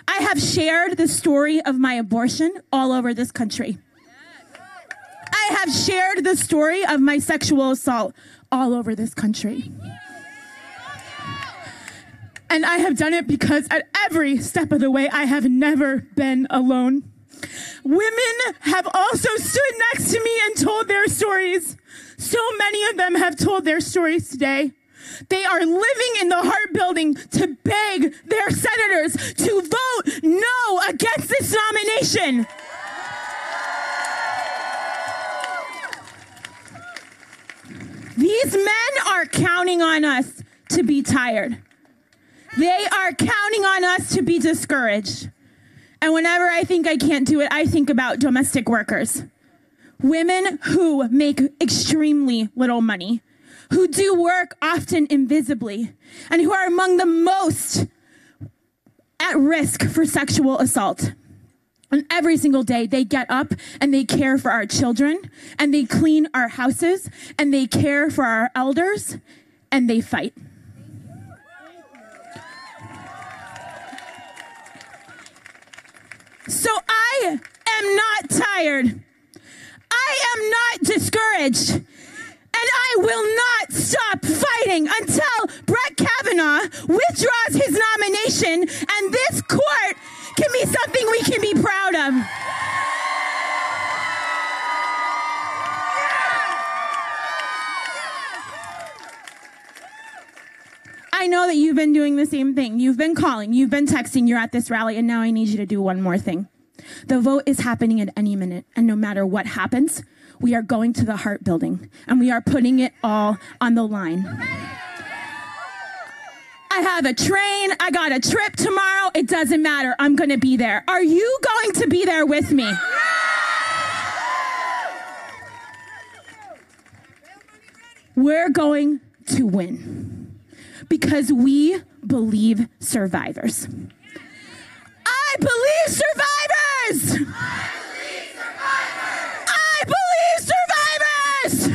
I have shared the story of my abortion all over this country. I have shared the story of my sexual assault all over this country. And I have done it because at every step of the way, I have never been alone. Women have also stood next to me and told their stories. So many of them have told their stories today. They are living in the Hart Building to beg their senators to vote no against this nomination. These men are counting on us to be tired. They are counting on us to be discouraged. And whenever I think I can't do it, I think about domestic workers. Women who make extremely little money, who do work often invisibly, and who are among the most at risk for sexual assault. And every single day they get up and they care for our children and they clean our houses and they care for our elders and they fight. So I am not tired. I am not discouraged. And I will not stop fighting until Brett Kavanaugh withdraws his nomination and this court can be something we can be proud of. I know that you've been doing the same thing. You've been calling, you've been texting, you're at this rally, and now I need you to do one more thing. The vote is happening at any minute, and no matter what happens, we are going to the Hart Building, and we are putting it all on the line. I have a train, I got a trip tomorrow, it doesn't matter, I'm gonna be there. Are you going to be there with me? We're going to win because we believe survivors. I believe survivors! I believe survivors!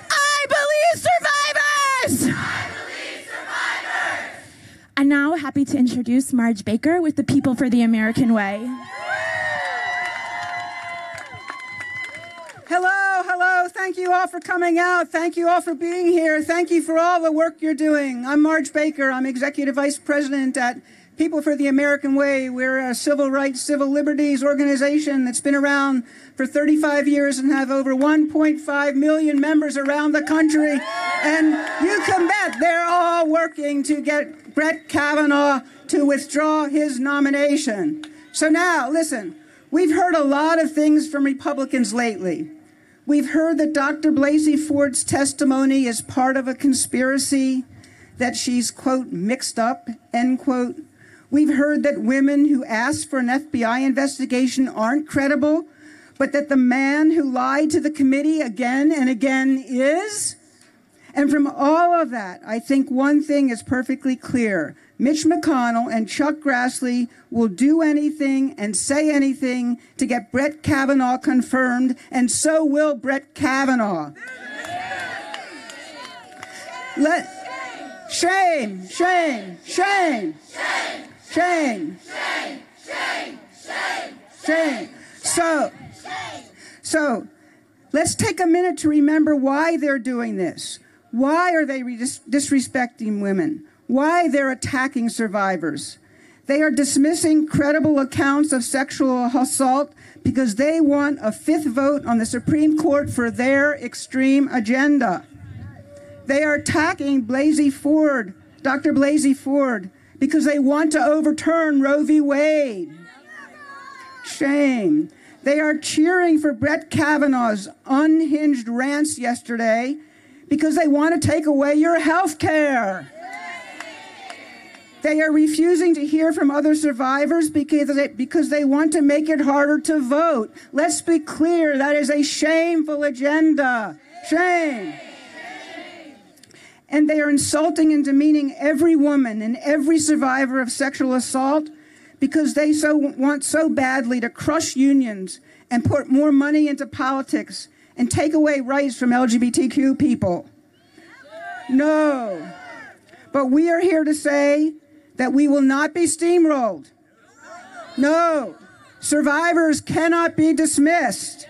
I believe survivors! I'm now happy to introduce Marge Baker with the People for the American Way. Hello, hello. Thank you all for coming out. Thank you all for being here. Thank you for all the work you're doing. I'm Marge Baker. I'm Executive Vice President at People for the American Way. We're a civil rights, civil liberties organization that's been around for 35 years and have over 1.5 million members around the country. And you can bet they're all working to get Brett Kavanaugh to withdraw his nomination. So now, listen, we've heard a lot of things from Republicans lately. We've heard that Dr. Blasey Ford's testimony is part of a conspiracy, that she's, quote, mixed up, end quote. We've heard that women who asked for an FBI investigation aren't credible, but that the man who lied to the committee again and again is. And from all of that, I think one thing is perfectly clear. Mitch McConnell and Chuck Grassley will do anything and say anything to get Brett Kavanaugh confirmed, and so will Brett Kavanaugh. Shame, shame, shame, shame, shame. So, let's take a minute to remember why they're doing this. Why are they disrespecting women? Why they're attacking survivors? They are dismissing credible accounts of sexual assault because they want a fifth vote on the Supreme Court for their extreme agenda. They are attacking Blasey Ford, Dr. Blasey Ford, because they want to overturn Roe v. Wade. Shame. They are cheering for Brett Kavanaugh's unhinged rants yesterday because they want to take away your health care. They are refusing to hear from other survivors because they want to make it harder to vote. Let's be clear, that is a shameful agenda. Shame. And they are insulting and demeaning every woman and every survivor of sexual assault because they want so badly to crush unions and put more money into politics and take away rights from LGBTQ people. No. But we are here to say that we will not be steamrolled. No. Survivors cannot be dismissed.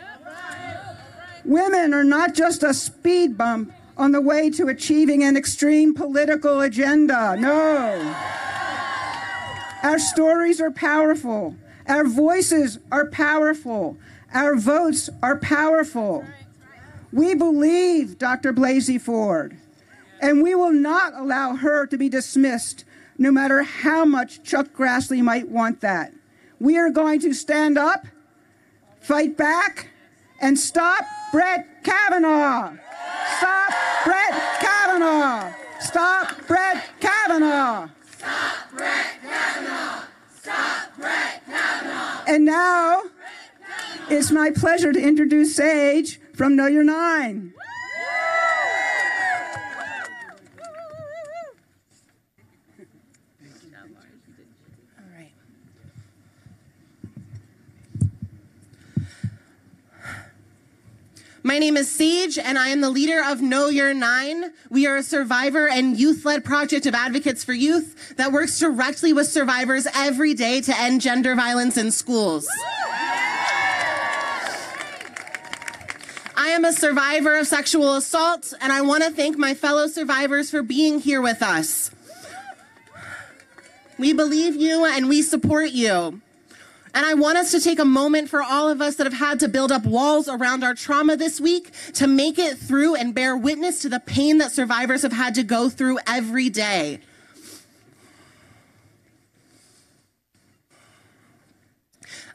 Women are not just a speed bump on the way to achieving an extreme political agenda. No. Our stories are powerful. Our voices are powerful. Our votes are powerful. We believe Dr. Blasey Ford, and we will not allow her to be dismissed, no matter how much Chuck Grassley might want that. We are going to stand up, fight back, and stop Brett Kavanaugh. Stop Brett Kavanaugh. Stop Brett Kavanaugh. Stop Brett Kavanaugh. Stop Brett Kavanaugh. And now, it's my pleasure to introduce Sage from Know Your Nine. My name is Sage, and I am the leader of Know Your 9. We are a survivor and youth-led project of advocates for youth that works directly with survivors every day to end gender violence in schools. I am a survivor of sexual assault, and I want to thank my fellow survivors for being here with us. We believe you and we support you. And I want us to take a moment for all of us that have had to build up walls around our trauma this week to make it through and bear witness to the pain that survivors have had to go through every day.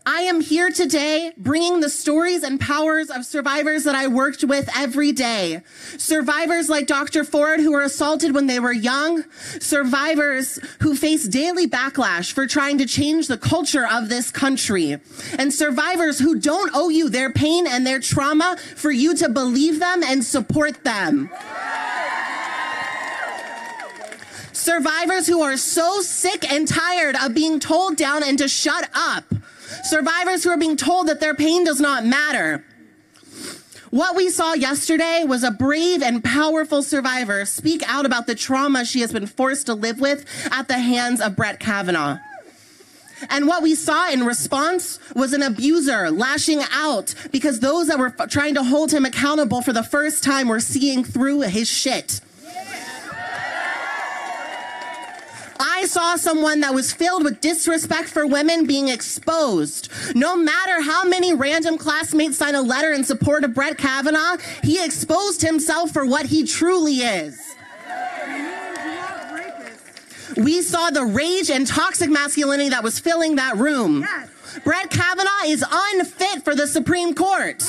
I am here today bringing the stories and powers of survivors that I worked with every day. Survivors like Dr. Ford who were assaulted when they were young. Survivors who face daily backlash for trying to change the culture of this country. And survivors who don't owe you their pain and their trauma for you to believe them and support them. Survivors who are so sick and tired of being told down and to shut up. Survivors who are being told that their pain does not matter. What we saw yesterday was a brave and powerful survivor speak out about the trauma she has been forced to live with at the hands of Brett Kavanaugh. And what we saw in response was an abuser lashing out because those that were trying to hold him accountable for the first time were seeing through his shit. I saw someone that was filled with disrespect for women being exposed. No matter how many random classmates sign a letter in support of Brett Kavanaugh, he exposed himself for what he truly is. We saw the rage and toxic masculinity that was filling that room. Brett Kavanaugh is unfit for the Supreme Court.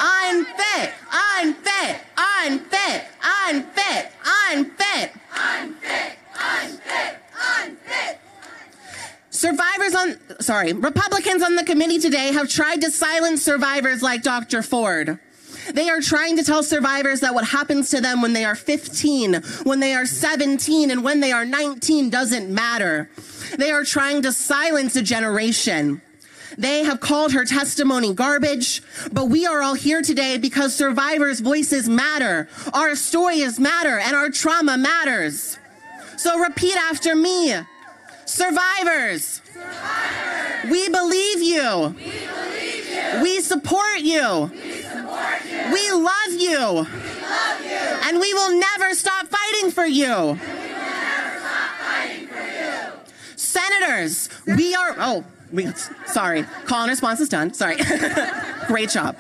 Unfit, unfit, unfit, unfit, unfit, unfit. Republicans on the committee today have tried to silence survivors like Dr. Ford. They are trying to tell survivors that what happens to them when they are 15, when they are 17, and when they are 19 doesn't matter. They are trying to silence a generation. They have called her testimony garbage, but we are all here today because survivors' voices matter, our stories matter, and our trauma matters. So repeat after me. Survivors. Survivors. We believe you. We believe you. We support you. We support you. We love you. We love you. And we will never stop fighting for you. And we will never stop fighting for you. Senators, we are, sorry. Call and response is done. Sorry. Great job.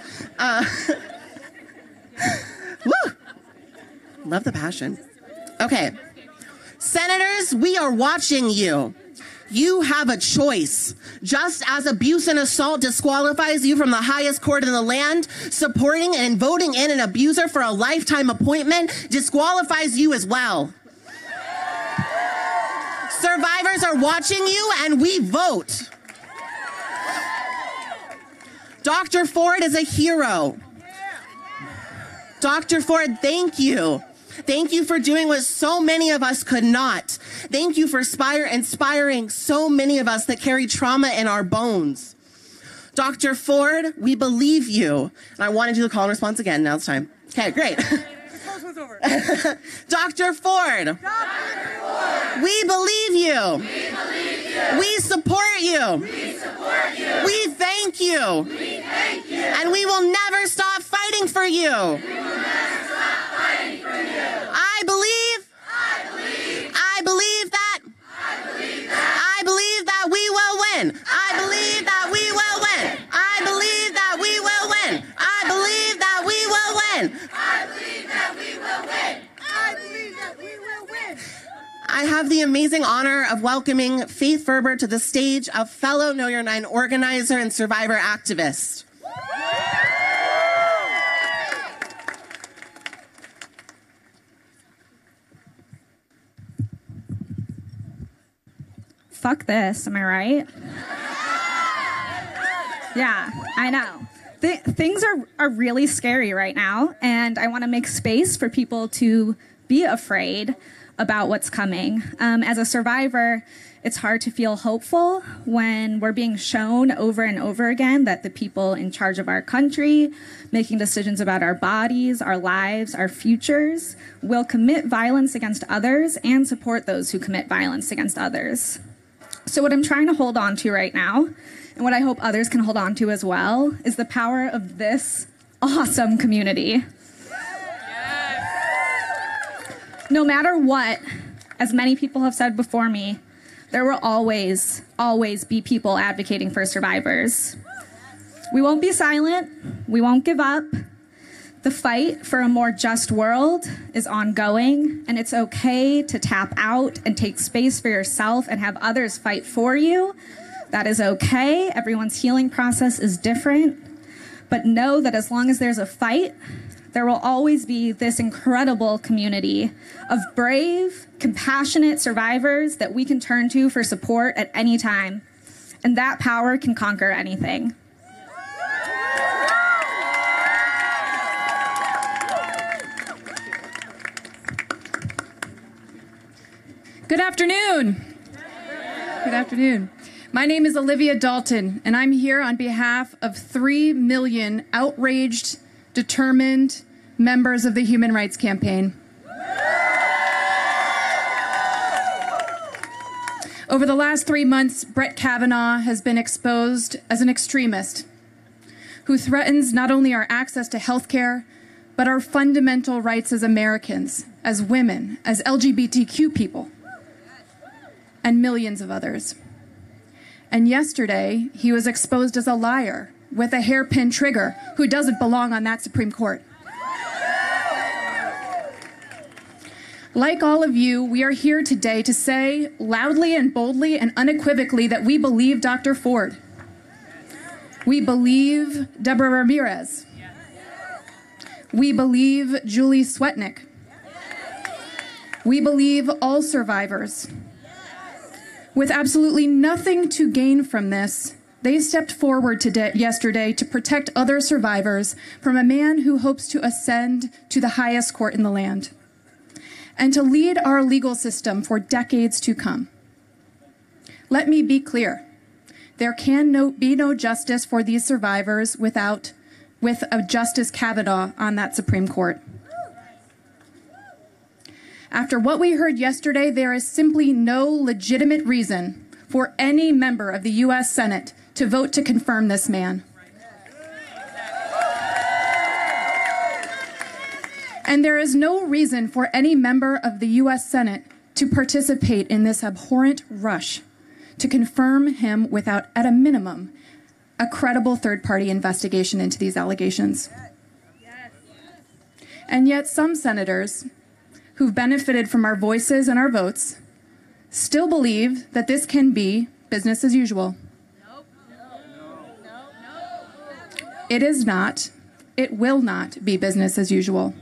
Woo. Love the passion. Okay. Senators, we are watching you. You have a choice. Just as abuse and assault disqualifies you from the highest court in the land, supporting and voting in an abuser for a lifetime appointment disqualifies you as well. Survivors are watching you, and we vote. Dr. Ford is a hero. Dr. Ford, thank you. Thank you for doing what so many of us could not. Thank you for inspiring so many of us that carry trauma in our bones. Dr. Ford, we believe you. And I want to do the call and response again. Now it's time. Okay, great. Dr. Ford, we believe you. We support you. We thank you. And we will never stop fighting for you. I believe that we will win. I believe that we will win. I believe that we will win. I believe that we will win. I believe that we will win. I believe that we will win. I have the amazing honor of welcoming Faith Ferber to the stage, a fellow Know Your 9 organizer and survivor activist. Fuck this, am I right? Yeah, I know. Things are really scary right now, and I want to make space for people to be afraid. about what's coming. As a survivor, it's hard to feel hopeful when we're being shown over and over again that the people in charge of our country, making decisions about our bodies, our lives, our futures, will commit violence against others and support those who commit violence against others. So what I'm trying to hold on to right now, and what I hope others can hold on to as well, is the power of this awesome community. No matter what, as many people have said before me, there will always, always be people advocating for survivors. We won't be silent. We won't give up. The fight for a more just world is ongoing, and it's okay to tap out and take space for yourself and have others fight for you. That is okay. Everyone's healing process is different. But know that as long as there's a fight, there will always be this incredible community of brave, compassionate survivors that we can turn to for support at any time. And that power can conquer anything. Good afternoon. Good afternoon. My name is Olivia Dalton, and I'm here on behalf of 3 million outraged, determined members of the Human Rights Campaign. Over the last 3 months, Brett Kavanaugh has been exposed as an extremist who threatens not only our access to health care, but our fundamental rights as Americans, as women, as LGBTQ people, and millions of others. And yesterday, he was exposed as a liar with a hairpin trigger who doesn't belong on that Supreme Court. Like all of you, we are here today to say loudly and boldly and unequivocally that we believe Dr. Ford. We believe Deborah Ramirez. We believe Julie Swetnick. We believe all survivors. With absolutely nothing to gain from this, they stepped forward yesterday to protect other survivors from a man who hopes to ascend to the highest court in the land and to lead our legal system for decades to come. Let me be clear. There can be no justice for these survivors with a Justice Kavanaugh on that Supreme Court. After what we heard yesterday, there is simply no legitimate reason for any member of the U.S. Senate to vote to confirm this man. And there is no reason for any member of the U.S. Senate to participate in this abhorrent rush to confirm him without, at a minimum, a credible third-party investigation into these allegations. And yet some senators who've benefited from our voices and our votes still believe that this can be business as usual. It is not. It will not be business as usual.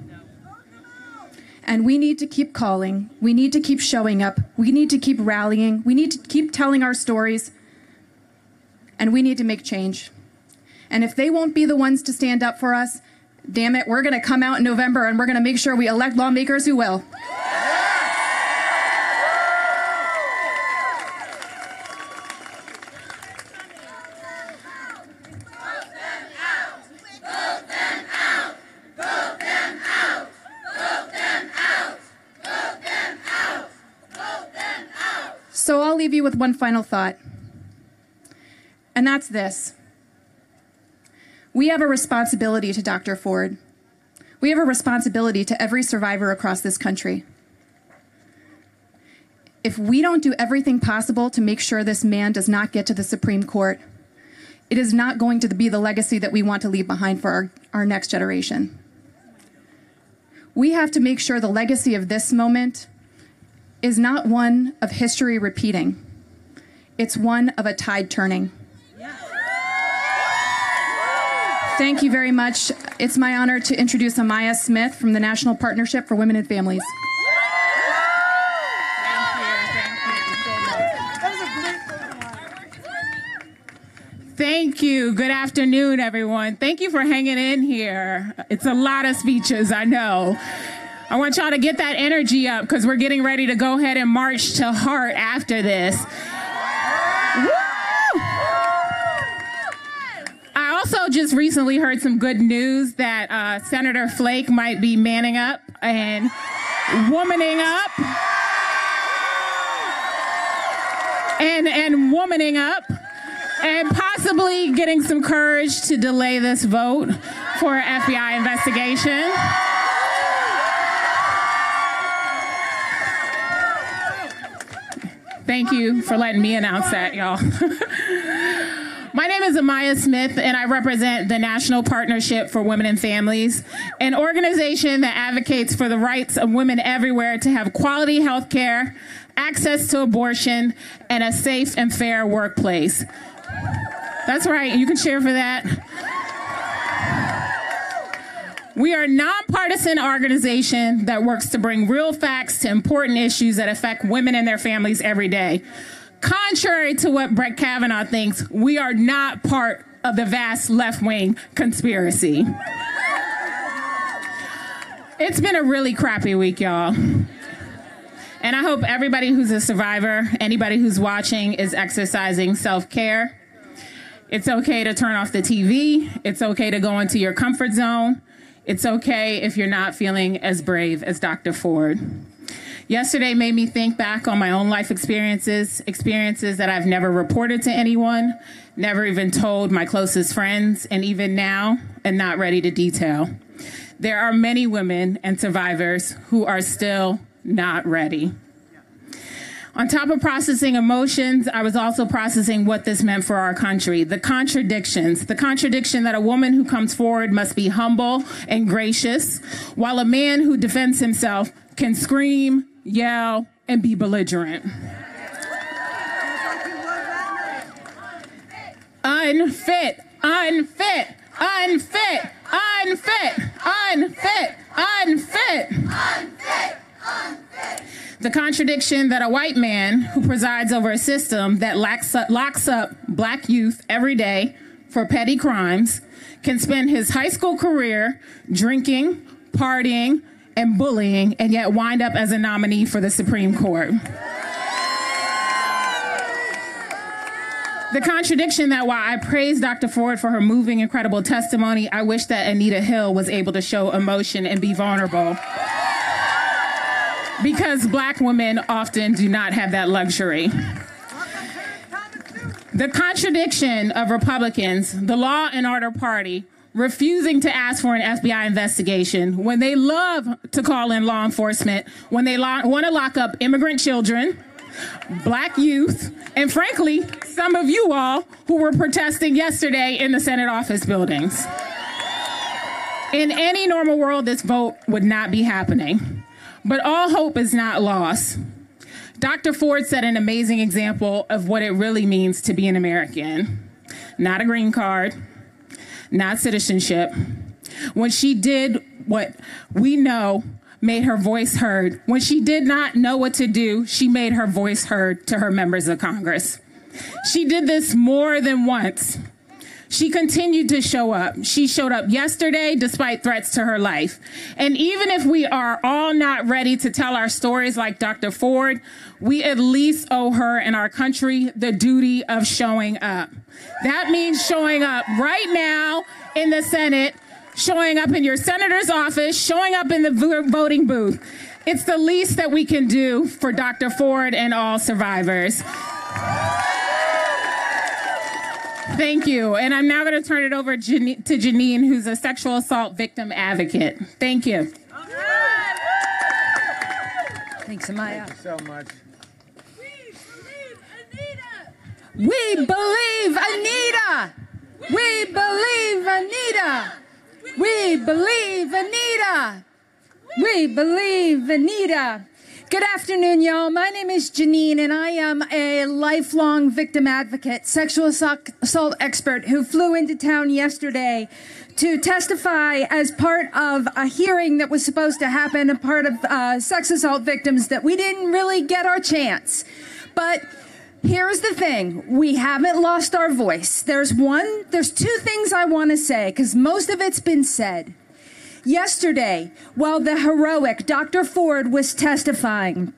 And we need to keep calling. We need to keep showing up. We need to keep rallying. We need to keep telling our stories. And we need to make change. And if they won't be the ones to stand up for us, damn it, we're going to come out in November and we're going to make sure we elect lawmakers who will. So I'll leave you with one final thought, and that's this. We have a responsibility to Dr. Ford. We have a responsibility to every survivor across this country. If we don't do everything possible to make sure this man does not get to the Supreme Court, it is not going to be the legacy that we want to leave behind for our next generation. We have to make sure the legacy of this moment is not one of history repeating. It's one of a tide turning. Thank you very much. It's my honor to introduce Amaya Smith from the National Partnership for Women and Families. Thank you. Good afternoon, everyone. Thank you for hanging in here. It's a lot of speeches, I know. I want y'all to get that energy up because we're getting ready to go ahead and march to Heart after this. Woo! I also just recently heard some good news that Senator Flake might be manning up and womaning up. And womaning up. And possibly getting some courage to delay this vote for an FBI investigation. Thank you for letting me announce that, y'all. My name is Amaya Smith, and I represent the National Partnership for Women and Families, an organization that advocates for the rights of women everywhere to have quality health care, access to abortion, and a safe and fair workplace. That's right, you can cheer for that. We are a nonpartisan organization that works to bring real facts to important issues that affect women and their families every day. Contrary to what Brett Kavanaugh thinks, we are not part of the vast left-wing conspiracy. It's been a really crappy week, y'all. And I hope everybody who's a survivor, anybody who's watching, is exercising self-care. It's okay to turn off the TV. It's okay to go into your comfort zone. It's okay if you're not feeling as brave as Dr. Ford. Yesterday made me think back on my own life experiences that I've never reported to anyone, never even told my closest friends, and even now am not ready to detail. There are many women and survivors who are still not ready. On top of processing emotions, I was also processing what this meant for our country. The contradictions. The contradiction that a woman who comes forward must be humble and gracious, while a man who defends himself can scream, yell, and be belligerent. Unfit, unfit, unfit, unfit, unfit, unfit. Unfit, unfit. The contradiction that a white man who presides over a system that locks up black youth every day for petty crimes can spend his high school career drinking, partying, and bullying, and yet wind up as a nominee for the Supreme Court. The contradiction that while I praise Dr. Ford for her moving, incredible testimony, I wish that Anita Hill was able to show emotion and be vulnerable. Because black women often do not have that luxury. The contradiction of Republicans, the Law and Order Party, refusing to ask for an FBI investigation when they love to call in law enforcement, when they want to lock up immigrant children, black youth, and frankly, some of you all who were protesting yesterday in the Senate office buildings. In any normal world, this vote would not be happening. But all hope is not lost. Dr. Ford set an amazing example of what it really means to be an American. Not a green card, not citizenship. When she did what we know made her voice heard, when she did not know what to do, she made her voice heard to her members of Congress. She did this more than once. She continued to show up. She showed up yesterday despite threats to her life. And even if we are all not ready to tell our stories like Dr. Ford, we at least owe her and our country the duty of showing up. That means showing up right now in the Senate, showing up in your senator's office, showing up in the voting booth. It's the least that we can do for Dr. Ford and all survivors. Thank you. And I'm now going to turn it over to Janine, who's a sexual assault victim advocate. Thank you. Thanks, Amaya. Thank you so much. We believe Anita. We believe Anita. We believe Anita. We believe Anita. Good afternoon, y'all. My name is Janine, and I am a lifelong victim advocate, sexual assault expert who flew into town yesterday to testify as part of a hearing that was supposed to happen, a part of sex assault victims that we didn't really get our chance. But here's the thing. We haven't lost our voice. There's two things I want to say, because most of it's been said. Yesterday, while the heroic Dr. Ford was testifying,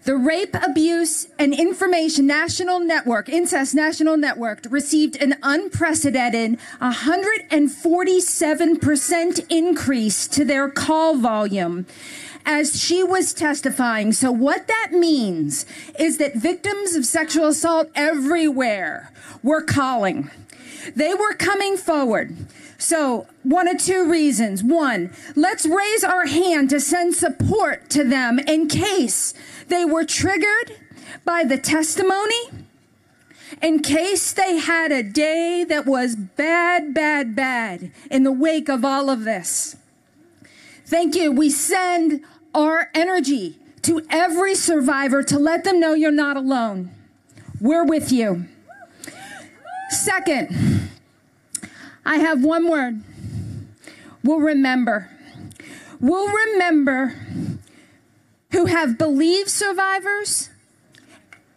the Rape, Abuse, and Information National Network, Incest National Network, received an unprecedented 147% increase to their call volume as she was testifying. So what that means is that victims of sexual assault everywhere were calling. They were coming forward. So one of two reasons. One, let's raise our hand to send support to them in case they were triggered by the testimony, in case they had a day that was bad, bad, bad in the wake of all of this. Thank you. We send our energy to every survivor to let them know you're not alone. We're with you. Second, I have one word. We'll remember. We'll remember who have believed survivors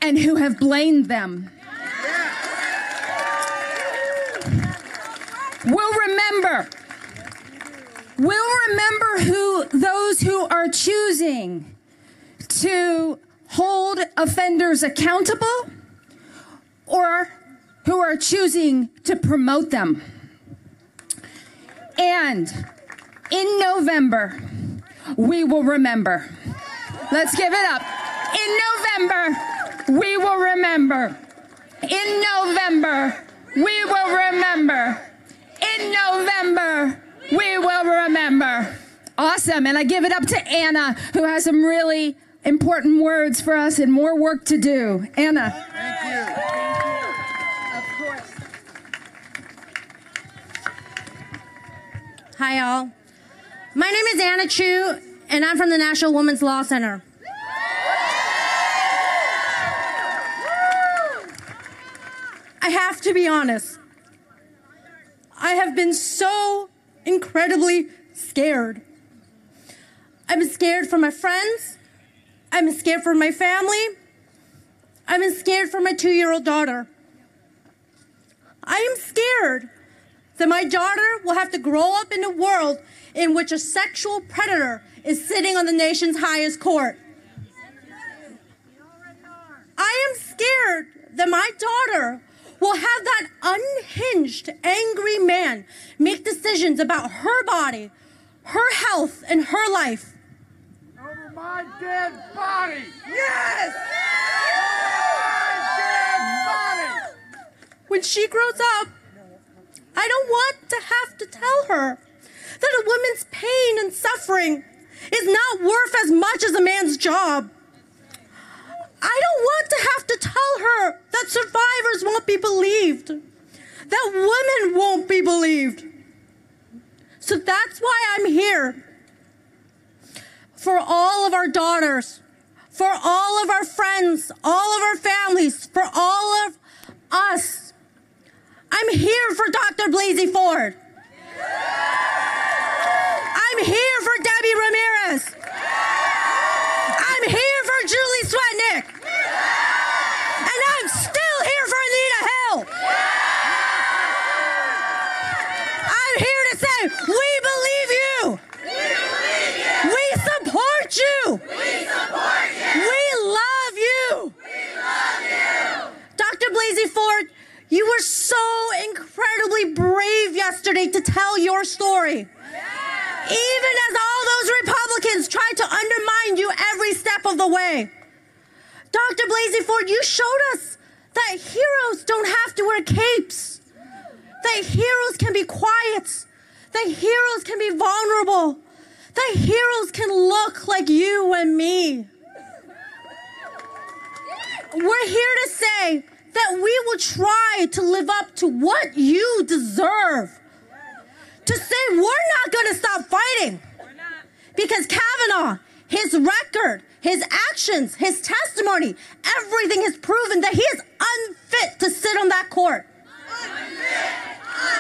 and who have blamed them. We'll remember. We'll remember those who are choosing to hold offenders accountable or who are choosing to promote them. And in November, we will remember. Let's give it up. In November, we will remember. In November, we will remember. In November, we will remember. Awesome. And I give it up to Anna, who has some really important words for us and more work to do. Anna. Thank you. Of course. Hi, all. My name is Anna Chu, and I'm from the National Women's Law Center. I have to be honest. I have been so incredibly scared. I'm scared for my friends. I'm scared for my family. I'm scared for my 2-year-old daughter. I am scared that my daughter will have to grow up in a world in which a sexual predator is sitting on the nation's highest court. I am scared that my daughter will have that unhinged, angry man make decisions about her body, her health, and her life. Over my dead body! Yes! My dead body! When she grows up, I don't want to have to tell her that a woman's pain and suffering is not worth as much as a man's job. I don't want to have to tell her that survivors won't be believed, that women won't be believed. So that's why I'm here. For all of our daughters, for all of our friends, all of our families, for all of us, I'm here for Dr. Blasey Ford. I'm here for Debbie Ramirez. I'm here for Julie Swetnick. And I'm still here for Anita Hill. I'm here to say, we believe you. We support you. We love you. Dr. Blasey Ford, you were so incredibly brave yesterday to tell your story. Even as all those Republicans tried to undermine you every step of the way. Dr. Blasey Ford, you showed us that heroes don't have to wear capes. That heroes can be quiet. That heroes can be vulnerable. That heroes can look like you and me. We're here to say that we will try to live up to what you deserve. To say we're not going to stop fighting. Because Kavanaugh, his record, his actions, his testimony, everything has proven that he is unfit to sit on that court. Unfit!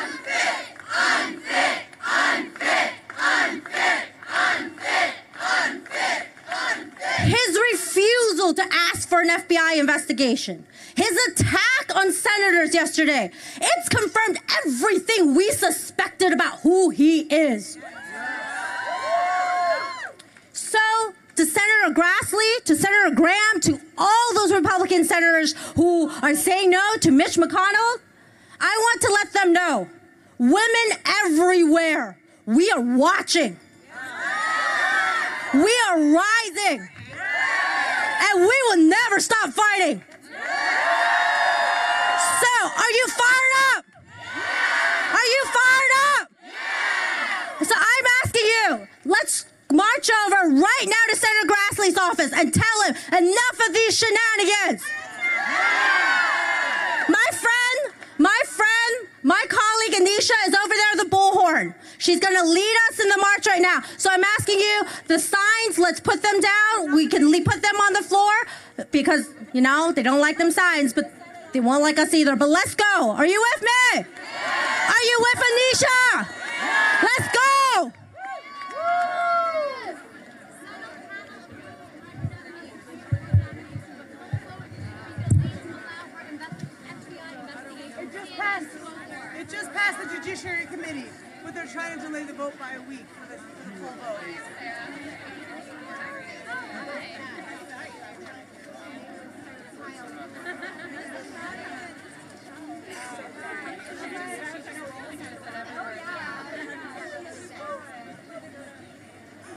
Unfit! Unfit! Unfit! Unfit! Unfit! Unfit! Unfit! His refusal to ask for an FBI investigation, his attack on senators yesterday, it's confirmed everything we suspected about who he is. Grassley, to Senator Graham, to all those Republican senators who are saying no to Mitch McConnell, I want to let them know, women everywhere, we are watching. We are rising. And we will never stop fighting. So, are you fired up? Are you fired up? So I'm asking you, let's march over right now to Senator Grassley's office and tell him enough of these shenanigans. My colleague Anisha is over there at the bullhorn. She's going to lead us in the march right now. So I'm asking you, the signs, let's put them down. We can put them on the floor because, you know, they don't like them signs, but they won't like us either. But let's go. Are you with me? Are you with Anisha? Let's go. It just passed the Judiciary Committee, but they're trying to delay the vote by a week for the full vote.